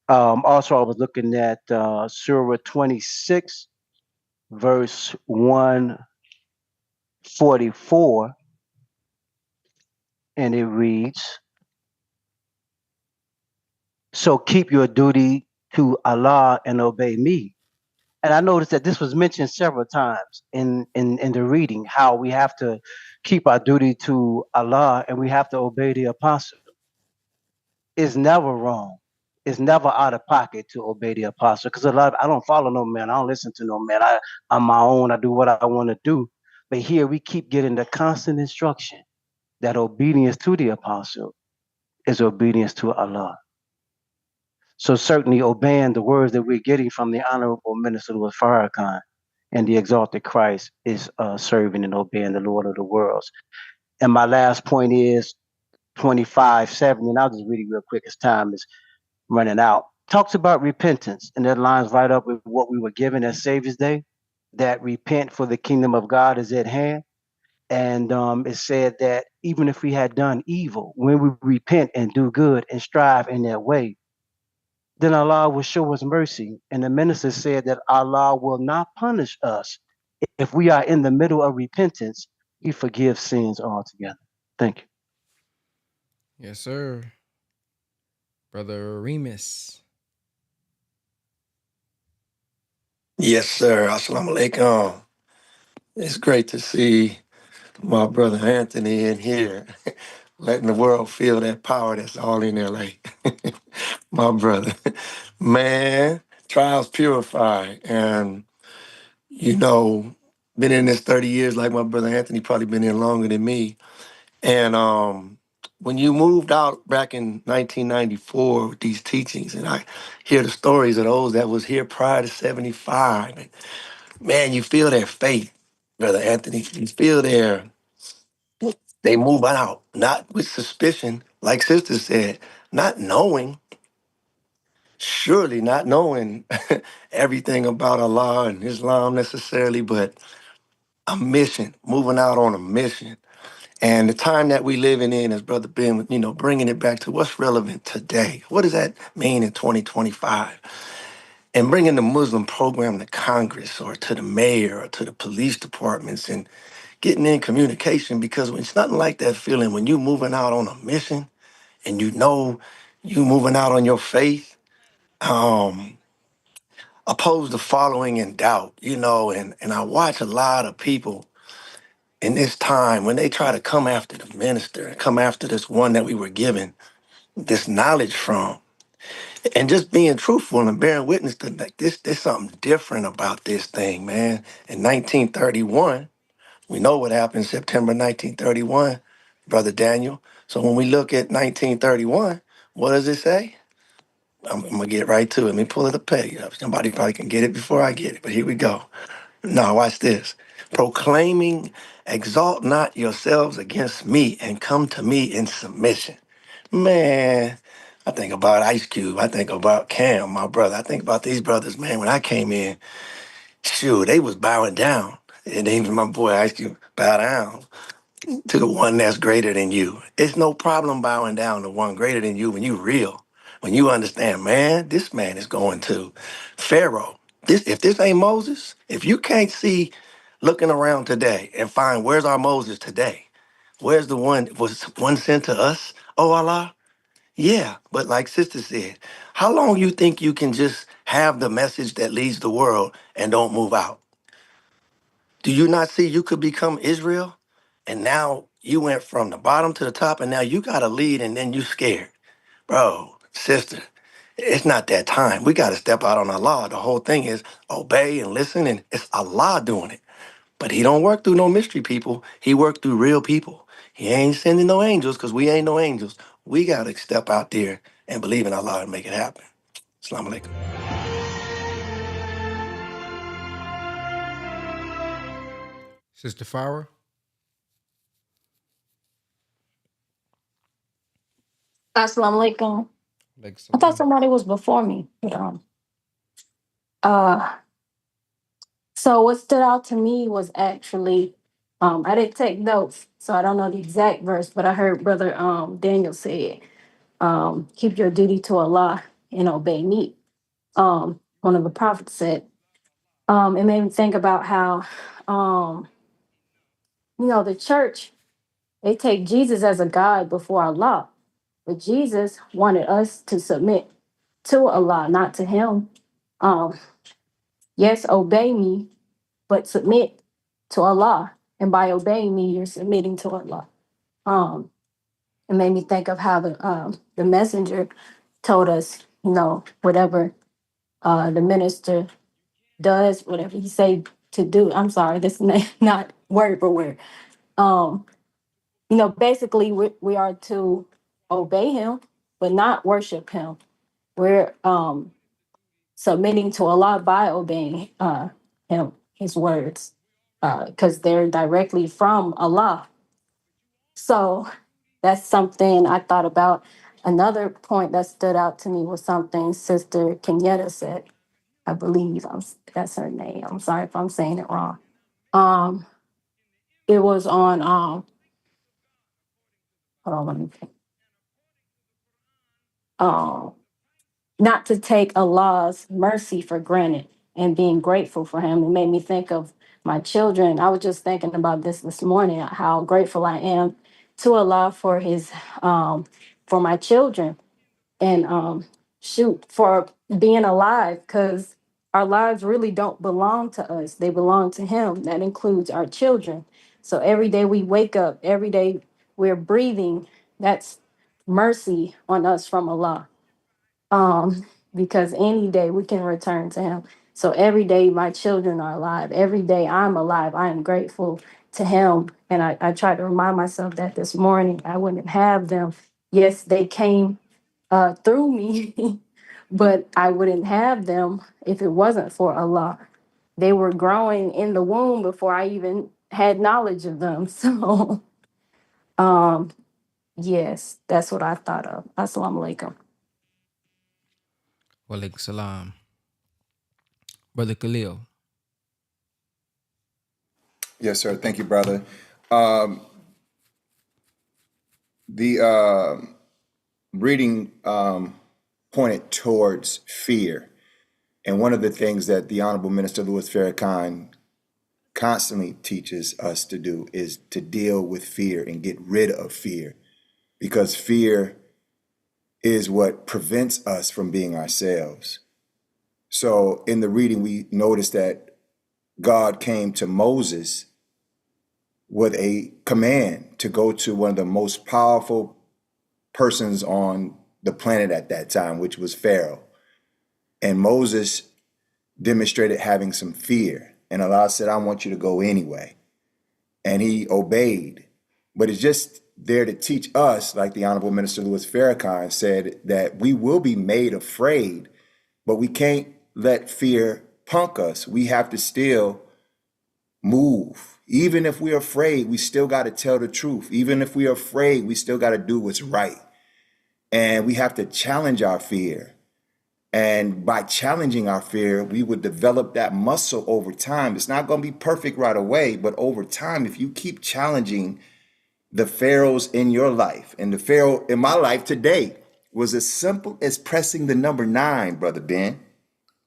Also, I was looking at Surah 26, verse 144, and it reads, so keep your duty to Allah and obey me. And I noticed that this was mentioned several times in the reading, how we have to keep our duty to Allah and we have to obey the apostle. It's never wrong. It's never out of pocket to obey the apostle. Because I don't follow no man. I don't listen to no man. I'm my own. I do what I want to do. But here we keep getting the constant instruction that obedience to the apostle is obedience to Allah. So certainly obeying the words that we're getting from the Honorable Minister Louis Farrakhan and the exalted Christ is serving and obeying the Lord of the worlds. And my last point is 25:7, and I'll just read it real quick as time is running out. Talks about repentance, and that lines right up with what we were given as Savior's Day, that repent for the kingdom of God is at hand. And it said that even if we had done evil, when we repent and do good and strive in that way, then Allah will show us mercy. And the minister said that Allah will not punish us if we are in the middle of repentance. He forgives sins altogether. Thank you. Yes, sir. Brother Remus. Yes, sir. Assalamu alaikum. It's great to see my brother Anthony in here, letting the world feel that power that's all in LA. My brother. Man, trials purify. And, you know, been in this 30 years like my brother Anthony, probably been in longer than me. And when you moved out back in 1994 with these teachings, and I hear the stories of those that was here prior to 75, and man, you feel their faith, Brother Anthony. You feel they move out, not with suspicion, like Sister said, not knowing, surely not knowing everything about Allah and Islam necessarily, but a mission, moving out on a mission. And the time that we living in, as Brother Ben, bringing it back to what's relevant today. What does that mean in 2025? And bringing the Muslim program to Congress or to the mayor or to the police departments and getting in communication, because it's nothing like that feeling when you moving out on a mission and you moving out on your faith, opposed to following in doubt, and I watch a lot of people in this time when they try to come after the minister and come after this one that we were given this knowledge from, and just being truthful and bearing witness to like this. There's something different about this thing, man. In 1931, we know what happened September 1931, Brother Daniel. So when we look at 1931, what does it say? I'm gonna get right to it. Let me pull it up page up. Somebody probably can get it before I get it, but here we go. Now watch this. Proclaiming, exalt not yourselves against me and come to me in submission. Man, I think about Ice Cube. I think about Cam, my brother. I think about these brothers, man. When I came in, shoot, they was bowing down. And even my boy Ice Cube bow down to the one that's greater than you. It's no problem bowing down to one greater than you when you real. When you understand, man, this man is going to Pharaoh. If this ain't Moses, if you can't see looking around today and find where's our Moses today, where's the one was one sent to us? Oh Allah. Yeah, but like Sister said, how long you think you can just have the message that leads the world and don't move out? Do you not see you could become Israel? And now you went from the bottom to the top, and now you got to lead, and then you scared. Bro, sister, it's not that time. We got to step out on Allah. The whole thing is obey and listen, and it's Allah doing it. But he don't work through no mystery people. He work through real people. He ain't sending no angels because we ain't no angels. We got to step out there and believe in Allah and make it happen. Assalamu alaikum. Sister Pharaoh. Assalamu alaikum. Like I thought salam. somebody was before me. Uh, so what stood out to me was actually, I didn't take notes, so I don't know the exact verse, but I heard Brother Daniel say, keep your duty to Allah and obey me. One of the prophets said, it made me think about how, the church, they take Jesus as a guide before Allah, but Jesus wanted us to submit to Allah, not to him. Um, yes, obey me, but submit to Allah. And by obeying me, you're submitting to Allah. Um, it made me think of how the messenger told us, whatever the minister does, whatever he say to do. I'm sorry, this is not word for word. Um, basically we are to obey him, but not worship him. We're submitting to Allah by obeying him, his words, because they're directly from Allah. So that's something I thought about. Another point that stood out to me was something Sister Kenyatta said. I believe that's her name. I'm sorry if I'm saying it wrong. Um, it was on hold on, let me think. Um, not to take Allah's mercy for granted and being grateful for him. It made me think of my children. I was just thinking about this morning, how grateful I am to Allah for his for my children and shoot for being alive, because our lives really don't belong to us. They belong to him. That includes our children. So every day we wake up, every day we're breathing, that's mercy on us from Allah. Because any day we can return to him. So every day my children are alive. Every day I'm alive. I am grateful to him. And I tried to remind myself that this morning. I wouldn't have them. Yes, they came through me, but I wouldn't have them if it wasn't for Allah. They were growing in the womb before I even had knowledge of them. So um yes, that's what I thought of. Assalamu alaikum. Walaikum salam. Brother Khalil. Yes, sir. Thank you, brother. The reading pointed towards fear. And one of the things that the Honorable Minister Louis Farrakhan constantly teaches us to do is to deal with fear and get rid of fear, because fear is what prevents us from being ourselves. So in the reading, we noticed that God came to Moses with a command to go to one of the most powerful persons on the planet at that time, which was Pharaoh. And Moses demonstrated having some fear. And Allah said, I want you to go anyway. And he obeyed. But it's just there to teach us, like the Honorable Minister Louis Farrakhan said, that we will be made afraid, but we can't let fear punk us. We have to still move. Even if we're afraid, we still got to tell the truth. Even if we're afraid, we still got to do what's right. And we have to challenge our fear. And by challenging our fear, we would develop that muscle over time. It's not going to be perfect right away, but over time, if you keep challenging the pharaohs in your life, and the pharaoh in my life today was as simple as pressing the number 9, Brother Ben.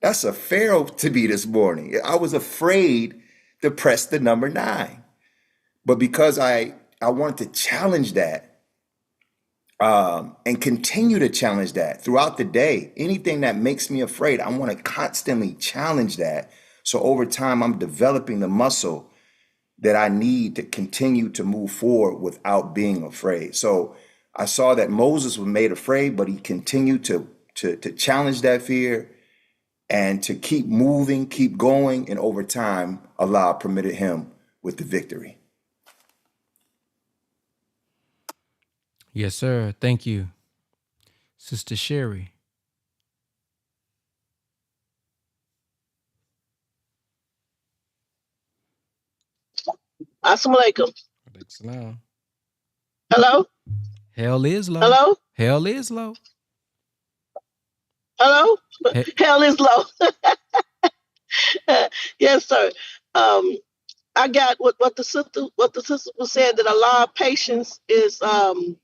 That's a pharaoh to me this morning. I was afraid to press the number 9. But because I wanted to challenge that, and continue to challenge that throughout the day. Anything that makes me afraid, I want to constantly challenge that. So over time, I'm developing the muscle that I need to continue to move forward without being afraid. So I saw that Moses was made afraid, but he continued to challenge that fear and to keep moving, keep going. And over time, Allah permitted him with the victory. Yes, sir. Thank you. Sister Sherry. Assalamu alaikum. Walaikum salam. Hello? Hell is low. Hello? Hell is low. Hello? He- Hell is low. Yes, sir. I got what the sister was saying, that a lot of patience is running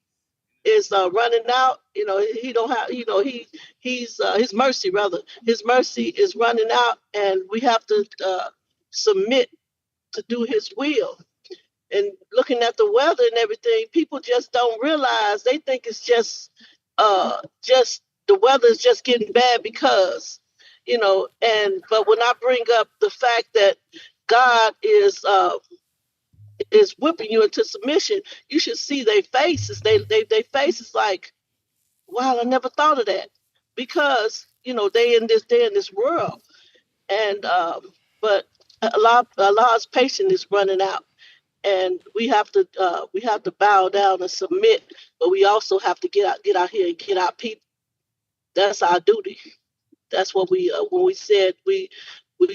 out. You know, he don't have, you know, he's his mercy, rather. His mercy is running out, and we have to submit to do his will. And looking at the weather and everything, people just don't realize. They think it's just the weather is just getting bad because, you know. And but when I bring up the fact that God is whipping you into submission, you should see their faces. They faces like, wow, I never thought of that, because you know they in this world. And but Allah's patience is running out, and we have to bow down and submit, but we also have to get out here and get our people. That's our duty. That's what we when we said we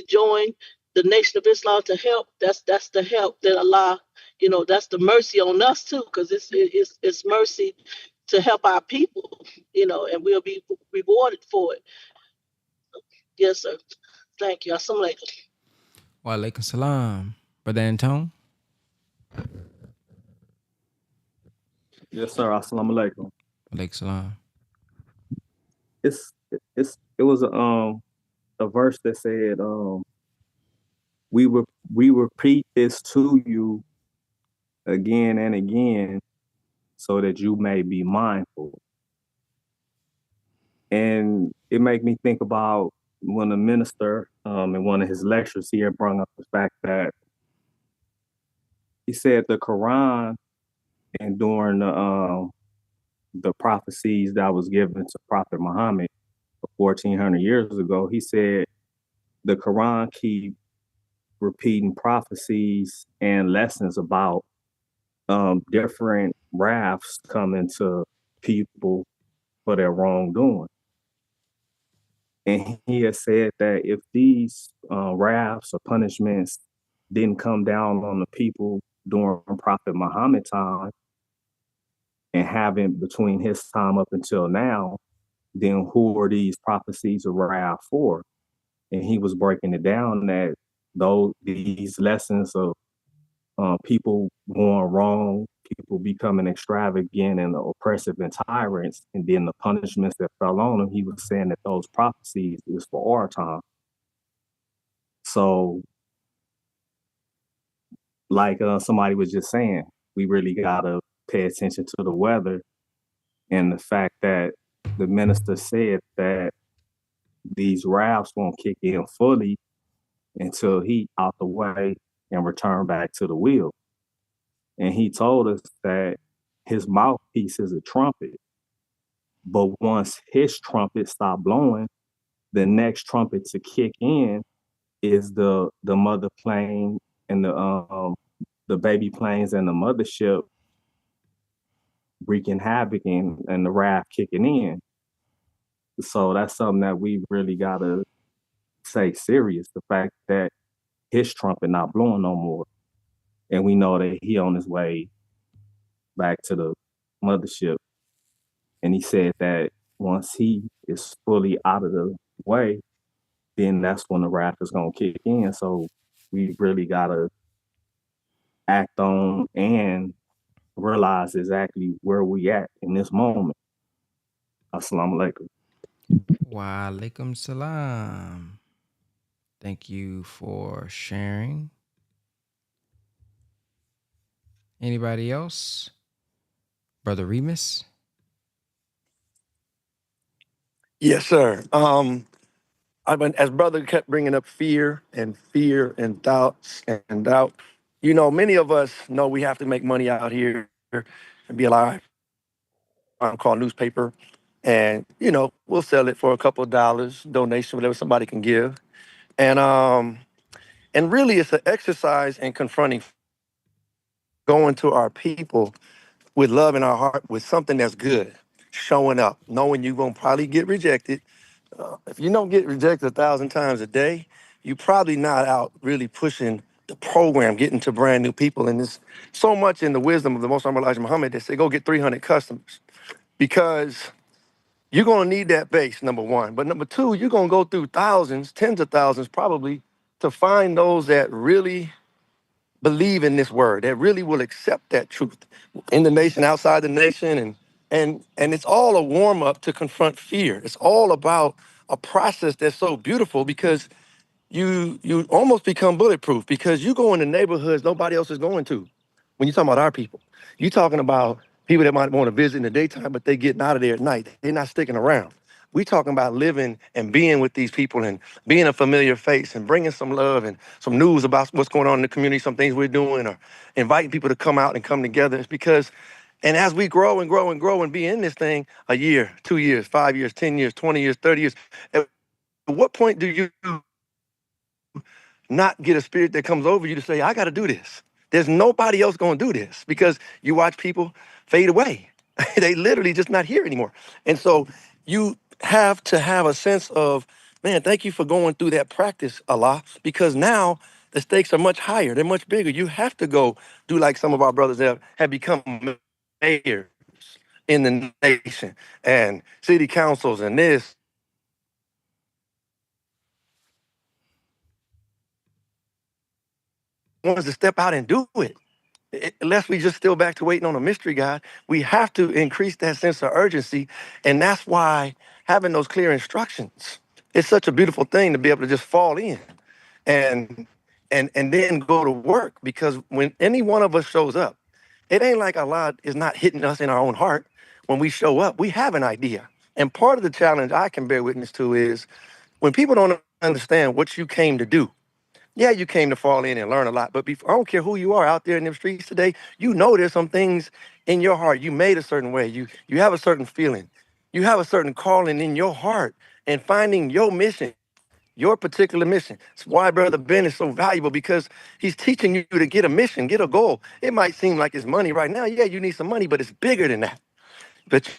joined the Nation of Islam to help. That's the help that Allah, you know, that's the mercy on us too, because it's mercy to help our people, you know, and we'll be rewarded for it. Yes, sir. Thank you. Assalamu alaikum. Wa alaikum salam. Brother Antone? Yes, sir. Assalamu alaikum. Wa alaikum salam. It's it was a verse that said we repeat this to you again and again so that you may be mindful. And it made me think about when a minister in one of his lectures here brought up the fact that he said the Quran and during the prophecies that was given to Prophet Muhammad 1400 years ago, he said the Quran keep repeating prophecies and lessons about different wraths coming to people for their wrongdoing. And he has said that if these wraths or punishments didn't come down on the people during Prophet Muhammad's time and haven't between his time up until now, then who are these prophecies of wrath for? And he was breaking it down that these lessons of people going wrong, people becoming extravagant and oppressive and tyrants, and then the punishments that fell on them, he was saying that those prophecies is for our time. So, like somebody was just saying, we really gotta pay attention to the weather and the fact that the minister said that these wraths won't kick in fully until he out the way and return back to the wheel. And he told us that his mouthpiece is a trumpet. But once his trumpet stopped blowing, the next trumpet to kick in is the mother plane and the baby planes and the mothership wreaking havoc and the wrath kicking in. So that's something that we really gotta take serious. The fact that his trumpet not blowing no more, and we know that he on his way back to the mothership. And he said that once he is fully out of the way, then that's when the wrath is gonna kick in. So we really gotta act on and realize exactly where we at in this moment. Assalamu alaikum. Wa alaikum salam. Thank you for sharing. Anybody else? Brother Remus? Yes, sir. As brother kept bringing up fear and doubts and doubt, you know, many of us know we have to make money out here and be alive. Called newspaper, and you know, we'll sell it for a couple of dollars, donation, whatever somebody can give, and really, it's an exercise in confronting, going to our people with love in our heart, with something that's good, showing up, knowing you're gonna probably get rejected. If you don't get rejected 1,000 times a day, you probably not out really pushing the program, getting to brand new people. And there's so much in the wisdom of the Most Honorable Elijah Muhammad that say, go get 300 customers, because you're gonna need that base, number one. But number two, you're gonna go through thousands, tens of thousands probably, to find those that really believe in this word, that really will accept that truth in the nation, outside the nation, and it's all a warm up to confront fear. It's all about a process that's so beautiful, because you almost become bulletproof, because you go into neighborhoods nobody else is going to. When you're talking about our people, you're talking about people that might want to visit in the daytime, but they getting out of there at night. They're not sticking around. We talking about living and being with these people and being a familiar face and bringing some love and some news about what's going on in the community, some things we're doing, or inviting people to come out and come together. It's because, and as we grow and grow and grow and be in this thing a year, 2 years, 5 years, 10 years, 20 years, 30 years, at what point do you not get a spirit that comes over you to say, I got to do this? There's nobody else going to do this, because you watch people fade away. They literally just not here anymore. And so you have to have a sense of, man, thank you for going through that practice, Allah, because now the stakes are much higher. They're much bigger. You have to go do like some of our brothers have become mayors in the nation and city councils and this. ones to step out and do it. Unless we just still back to waiting on a mystery God, we have to increase that sense of urgency. And that's why having those clear instructions, it's such a beautiful thing to be able to just fall in and and then go to work. Because when any one of us shows up, it ain't like Allah is not hitting us in our own heart. When we show up, we have an idea. And part of the challenge I can bear witness to is when people don't understand what you came to do. Yeah, you came to fall in and learn a lot, but before, I don't care who you are out there in the streets today, you know there's some things in your heart. You made a certain way. You have a certain feeling. You have a certain calling in your heart, and finding your mission, your particular mission. That's why Brother Ben is so valuable, because he's teaching you to get a mission, get a goal. It might seem like it's money right now. Yeah, you need some money, but it's bigger than that. But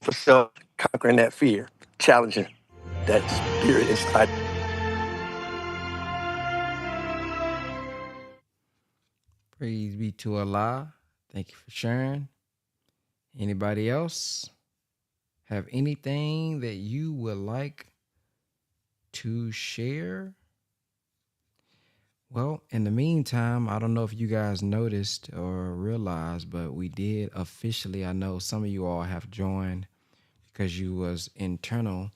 for self, conquering that fear, challenging that spirit inside. Praise be to Allah. Thank you for sharing. Anybody else have anything that you would like to share? Well, in the meantime, I don't know if you guys noticed or realized, but we did officially, I know some of you all have joined because you was internal,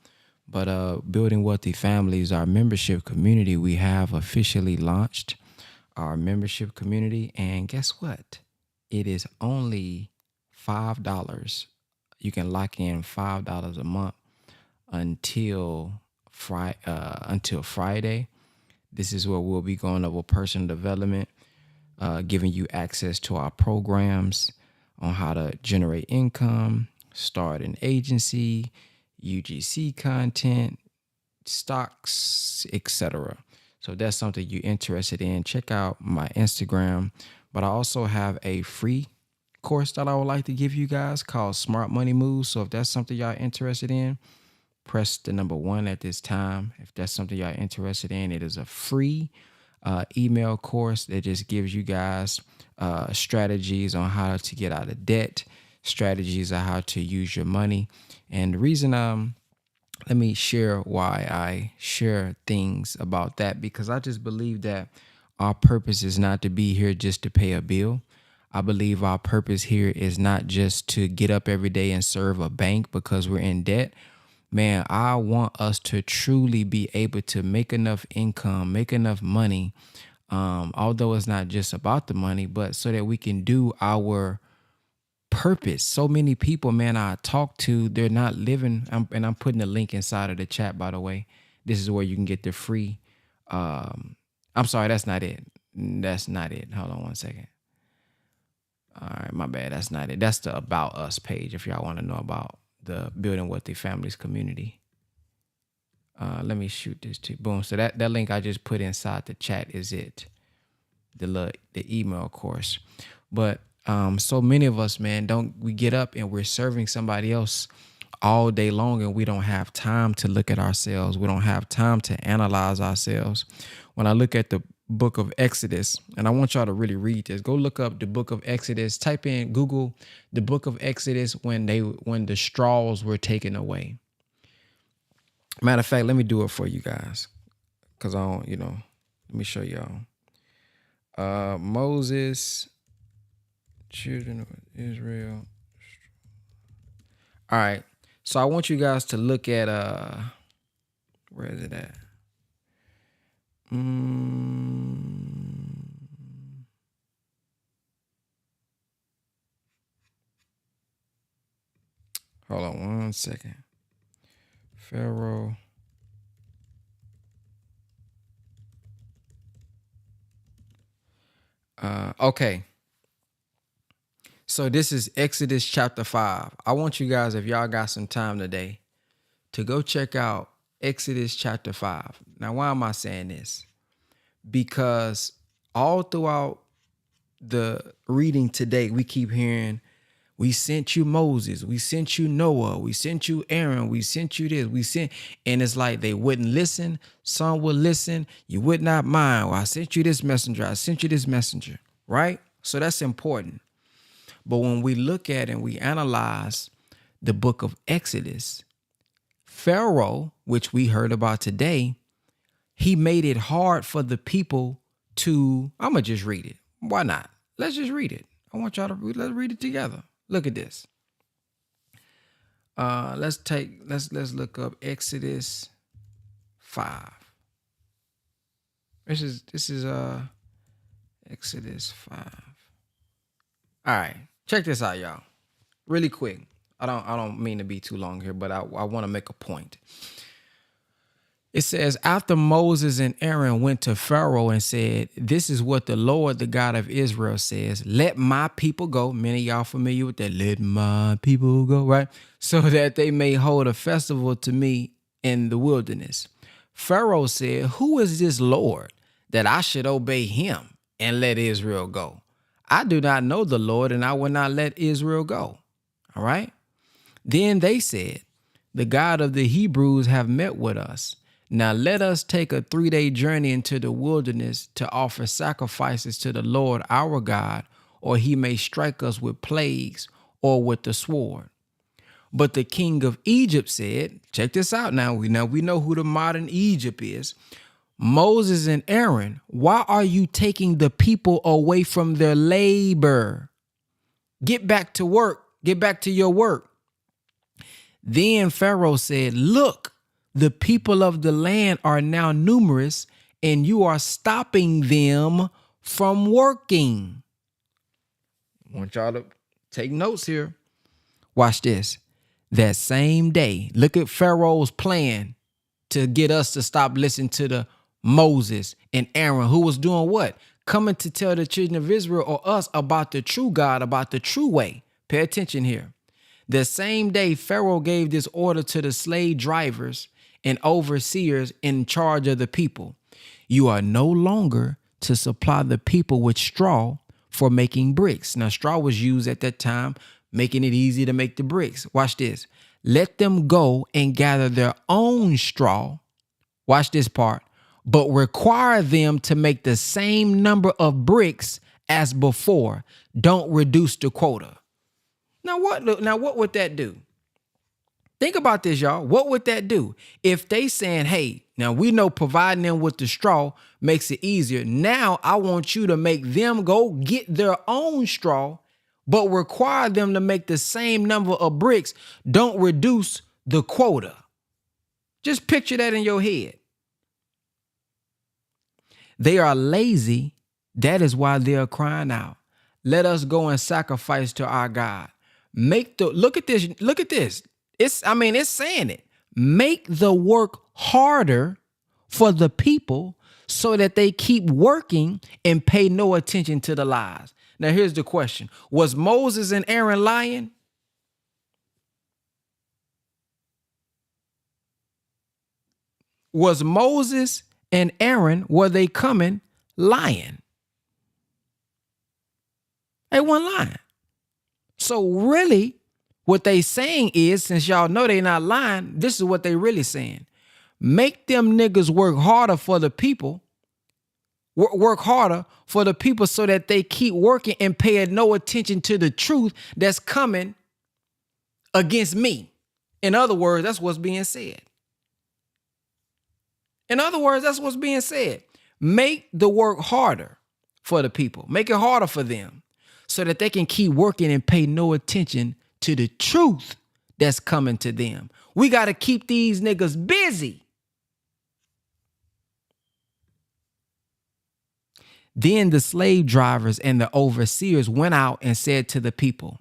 but Building Wealthy Families, our membership community, we have officially launched our membership community. And guess what? It is only $5. You can lock in $5 a month until Friday. This is where we'll be going over personal development, giving you access to our programs on how to generate income, start an agency, UGC content, stocks, etc. So if that's something you're interested in, check out my Instagram. But I also have a free course that I would like to give you guys called Smart Money Moves. So if that's something y'all interested in, press the number 1 at this time. If that's something y'all interested in, it is a free email course that just gives you guys strategies on how to get out of debt, strategies on how to use your money. And the reason, let me share why I share things about that, because I just believe that our purpose is not to be here just to pay a bill. I believe our purpose here is not just to get up every day and serve a bank because we're in debt. Man, I want us to truly be able to make enough income, make enough money, although it's not just about the money, but so that we can do our purpose. So many people, man, I talk to, they're not living, and I'm putting the link inside of the chat, by the way. This is where you can get the free. I'm sorry, that's not it. That's not it. Hold on one second. All right, my bad. That's not it. That's the About Us page if y'all want to know about the Building Wealthy Families community. Let me shoot this to boom. So that link I just put inside the chat is it. The email course. But so many of us, man, we get up and we're serving somebody else all day long, and we don't have time to look at ourselves. We don't have time to analyze ourselves. When I look at the book of Exodus, and I want y'all to really read this. Go look up the book of Exodus. Type in Google the book of Exodus when the straws were taken away. Matter of fact, let me do it for you guys, because I don't, let me show y'all. Moses, children of Israel. All right. So I want you guys to look at where is it at? Hold on one second. Pharaoh. Okay. So this is Exodus chapter 5. I want you guys, if y'all got some time today, to go check out Exodus chapter 5. Now, why am I saying this? Because all throughout the reading today, we keep hearing, we sent you Moses, we sent you Noah, we sent you Aaron, we sent you this, and it's like they wouldn't listen. Some would listen. You would not mind. Well, I sent you this messenger. I sent you this messenger, right? So that's important. But when we look at and we analyze the book of Exodus, Pharaoh, which we heard about today, he made it hard for the people to, I'm going to just read it. Why not? Let's just read it. I want y'all to read, let's read it together. Look at this. Let's look up Exodus 5. This is Exodus 5. All right. Check this out, y'all. Really quick. I don't mean to be too long here, but I want to make a point. It says, after Moses and Aaron went to Pharaoh and said, this is what the Lord, the God of Israel says, let my people go. Many of y'all familiar with that. Let my people go, right? So that they may hold a festival to me in the wilderness. Pharaoh said, who is this Lord that I should obey him and let Israel go? I do not know the Lord, and I will not let Israel go. All right. Then they said, the God of the Hebrews have met with us. Now let us take a 3-day journey into the wilderness to offer sacrifices to the Lord our God, or he may strike us with plagues or with the sword. But the king of Egypt said, check this out now. We know who the modern Egypt is. Moses and Aaron, why are you taking the people away from their labor? Get back to work. Get back to your work. Then Pharaoh said, look, the people of the land are now numerous, and you are stopping them from working. I want y'all to take notes here. Watch this. That same day, look at Pharaoh's plan to get us to stop listening to the Moses and Aaron, who was doing what? Coming to tell the children of Israel or us about the true God, about the true way. Pay attention here. The same day, Pharaoh gave this order to the slave drivers and overseers in charge of the people. You are no longer to supply the people with straw for making bricks. Now, straw was used at that time, making it easy to make the bricks. Watch this. Let them go and gather their own straw. Watch this part. But require them to make the same number of bricks as before. Don't reduce the quota. Now what would that do? Think about this, y'all. What would that do? If they saying, hey, now we know providing them with the straw makes it easier. Now I want you to make them go get their own straw, but require them to make the same number of bricks. Don't reduce the quota. Just picture that in your head. They are lazy. That is why they are crying out. Let us go and sacrifice to our God. Look at this. It's saying it. Make the work harder for the people so that they keep working and pay no attention to the lies. Now, here's the question. Was Moses and Aaron lying? Was Moses and Aaron, were they coming lying? They weren't lying. So really, what they saying is, since y'all know they not lying, this is what they really saying. Make them niggas work harder for the people. Work harder for the people so that they keep working and paying no attention to the truth that's coming against me. In other words, that's what's being said. Make the work harder for the people. Make it harder for them so that they can keep working and pay no attention to the truth that's coming to them. We got to keep these niggas busy. Then the slave drivers and the overseers went out and said to the people,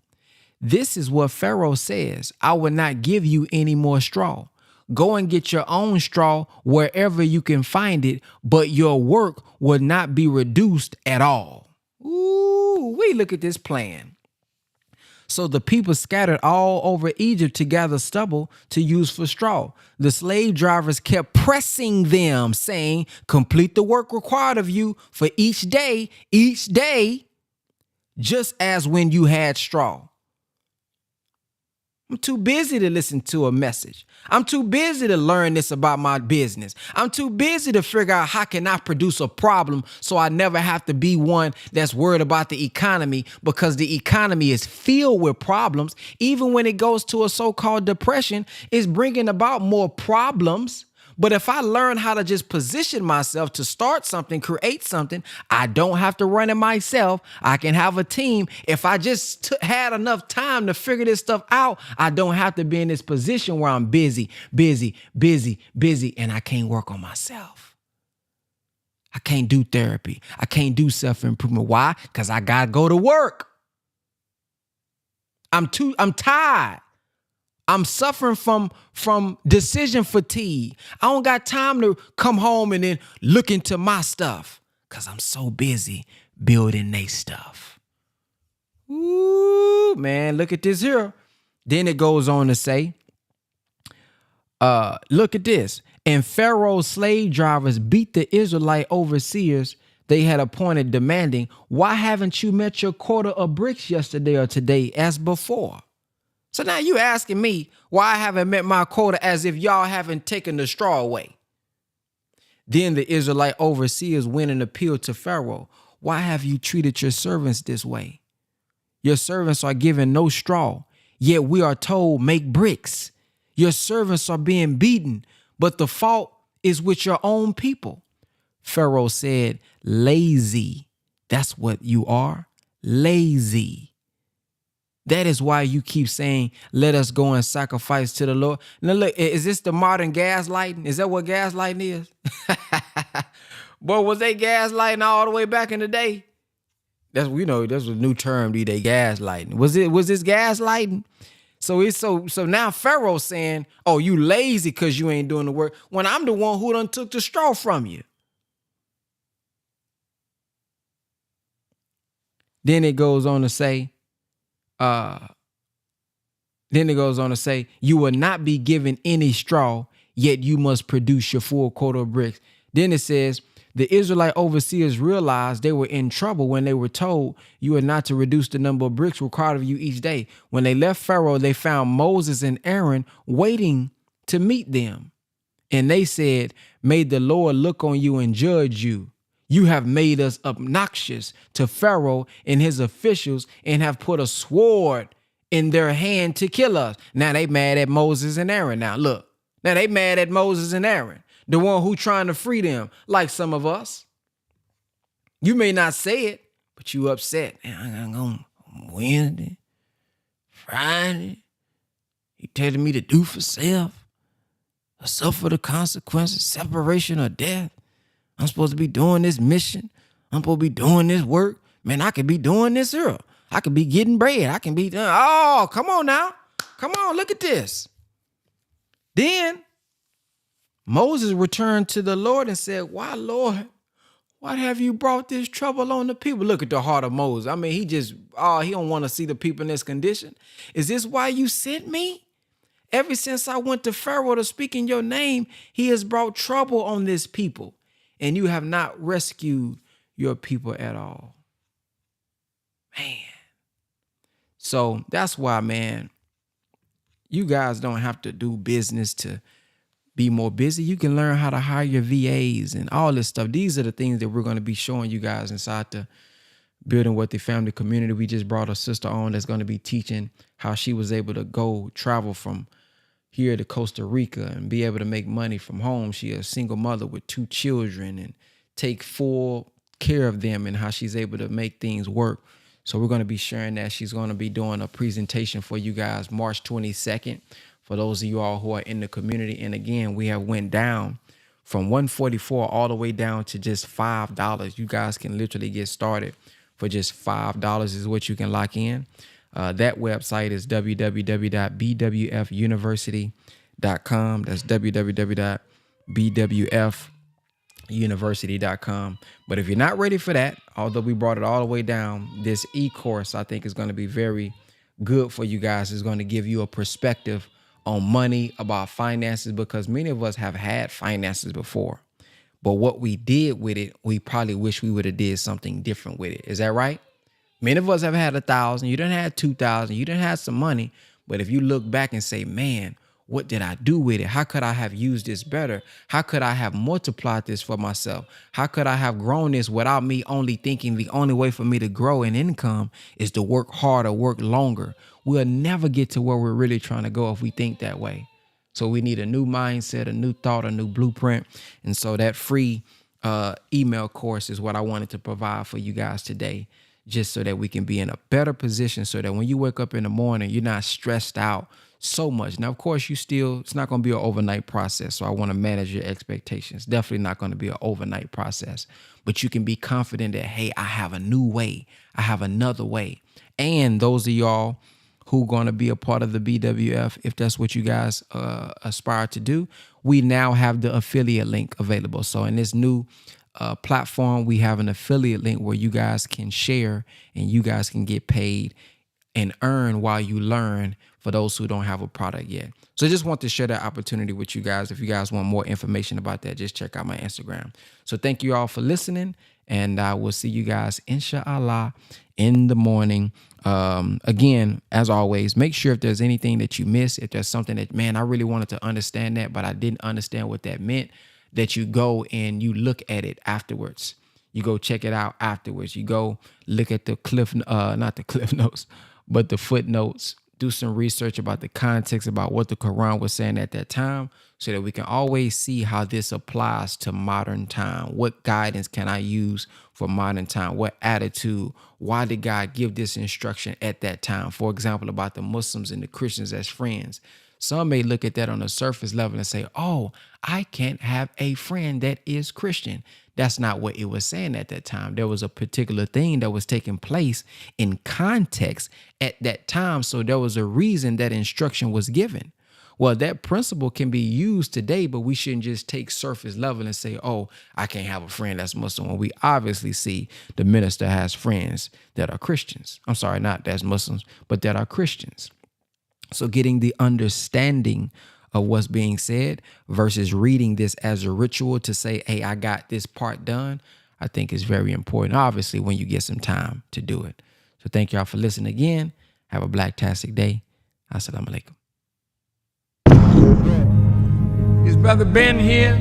this is what Pharaoh says. I will not give you any more straw. Go and get your own straw wherever you can find it, but your work will not be reduced at all. Ooh, we look at this plan. So the people scattered all over Egypt to gather stubble to use for straw. The slave drivers kept pressing them, saying, complete the work required of you for each day, just as when you had straw. I'm too busy to listen to a message. I'm too busy to learn this about my business. I'm too busy to figure out how can I produce a problem so I never have to be one that's worried about the economy, because the economy is filled with problems. Even when it goes to a so-called depression, it's bringing about more problems But if I learn how to just position myself to start something, create something, I don't have to run it myself. I can have a team. If I just had enough time to figure this stuff out, I don't have to be in this position where I'm busy, and I can't work on myself. I can't do therapy. I can't do self-improvement. Why? Because I got to go to work. I'm tired. I'm suffering from decision fatigue. I don't got time to come home and then look into my stuff because I'm so busy building they stuff. Ooh, man, look at this here. Then it goes on to say, look at this. And Pharaoh's slave drivers beat the Israelite overseers they had appointed, demanding, why haven't you met your quota of bricks yesterday or today as before? So now you asking me why I haven't met my quota as if y'all haven't taken the straw away. Then the Israelite overseers went and appealed to Pharaoh. Why have you treated your servants this way? Your servants are given no straw, yet we are told make bricks. Your servants are being beaten, but the fault is with your own people. Pharaoh said, lazy. That's what you are, lazy. That is why you keep saying, let us go and sacrifice to the Lord. Now look, is this the modern gaslighting? Is that what gaslighting is? Boy, was they gaslighting all the way back in the day? That's, we know, that's a new term, they gaslighting. Was this gaslighting? So now Pharaoh's saying, oh, you lazy because you ain't doing the work, when I'm the one who done took the straw from you. Then it goes on to say, you will not be given any straw, yet you must produce your full quota of bricks. Then it says, the Israelite overseers realized they were in trouble when they were told you are not to reduce the number of bricks required of you each day. When they left Pharaoh, they found Moses and Aaron waiting to meet them. And they said, may the Lord look on you and judge you. You have made us obnoxious to Pharaoh and his officials and have put a sword in their hand to kill us. Now they mad at Moses and Aaron. Now look, now they mad at Moses and Aaron, the one who trying to free them, like some of us. You may not say it, but you upset. I'm going Wednesday, Friday. He telling me to do for self, or suffer the consequences, separation or death. I'm supposed to be doing this mission. I'm supposed to be doing this work. Man, I could be doing this here. I could be getting bread. I can be done. Oh, come on now. Come on, look at this. Then Moses returned to the Lord and said, why, Lord, why have you brought this trouble on the people? Look at the heart of Moses. I mean, he don't want to see the people in this condition. Is this why you sent me? Ever since I went to Pharaoh to speak in your name, he has brought trouble on this people, and you have not rescued your people at all. Man. So that's why, man, you guys don't have to do business to be more busy. You can learn how to hire your VAs and all this stuff. These are the things that we're going to be showing you guys inside the Building Wealthy Family community. We just brought a sister on that's going to be teaching how she was able to go travel from here to Costa Rica and be able to make money from home. She is a single mother with 2 children and take full care of them, and how she's able to make things work. So we're going to be sharing that. She's going to be doing a presentation for you guys March 22nd for those of you all who are in the community. And again, we have went down from $144 all the way down to just $5. You guys can literally get started for just $5 is what you can lock in. That website is www.bwfuniversity.com. That's www.bwfuniversity.com. But if you're not ready for that, although we brought it all the way down, this e-course I think is going to be very good for you guys. It's going to give you a perspective on money, about finances, because many of us have had finances before. But what we did with it, we probably wish we would have did something different with it. Is that right? Many of us have had 1,000. You done had 2,000. You done had some money. But if you look back and say, man, what did I do with it? How could I have used this better? How could I have multiplied this for myself? How could I have grown this without me only thinking the only way for me to grow in income is to work harder, work longer? We'll never get to where we're really trying to go if we think that way. So we need a new mindset, a new thought, a new blueprint. And so that free email course is what I wanted to provide for you guys today, just so that we can be in a better position, so that when you wake up in the morning, you're not stressed out so much. Now, of course, it's not going to be an overnight process. So I want to manage your expectations. Definitely not going to be an overnight process, but you can be confident that, hey, I have a new way. I have another way. And those of y'all who going to be a part of the BWF, if that's what you guys aspire to do, we now have the affiliate link available. So in this new platform, we have an affiliate link where you guys can share and you guys can get paid and earn while you learn, for those who don't have a product yet. So I just want to share that opportunity with you guys. If you guys want more information about that, just check out my Instagram. So thank you all for listening, and I will see you guys, inshallah, in the morning. Again, as always, make sure if there's anything that you miss, if there's something that, man, I really wanted to understand that, but I didn't understand what that meant, that you go and you look at it afterwards. You go check it out afterwards. You go look at the not the cliff notes, but the footnotes. Do some research about the context, about what the Quran was saying at that time, so that we can always see how this applies to modern time. What guidance can I use for modern time? What attitude? Why did God give this instruction at that time? For example, about the Muslims and the Christians as friends. Some may look at that on a surface level and say, oh, I can't have a friend that is Christian. That's not what it was saying at that time. There was a particular thing that was taking place in context at that time. So there was a reason that instruction was given. Well, that principle can be used today, but we shouldn't just take surface level and say, oh, I can't have a friend that's Muslim. When we obviously see the minister has friends that are Christians. I'm sorry, not that's Muslims, but that are Christians. So getting the understanding of what's being said versus reading this as a ritual to say, hey, I got this part done, I think is very important. Obviously, when you get some time to do it. So thank y'all for listening again. Have a blacktastic day. Assalamu alaikum. Is Brother Ben here?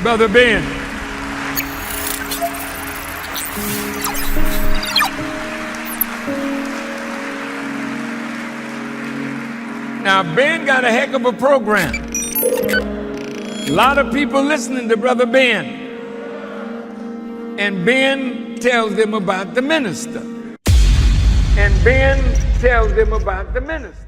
Brother Ben. Now, Ben got a heck of a program. A lot of people listening to Brother Ben. And Ben tells them about the minister. And Ben tells them about the minister.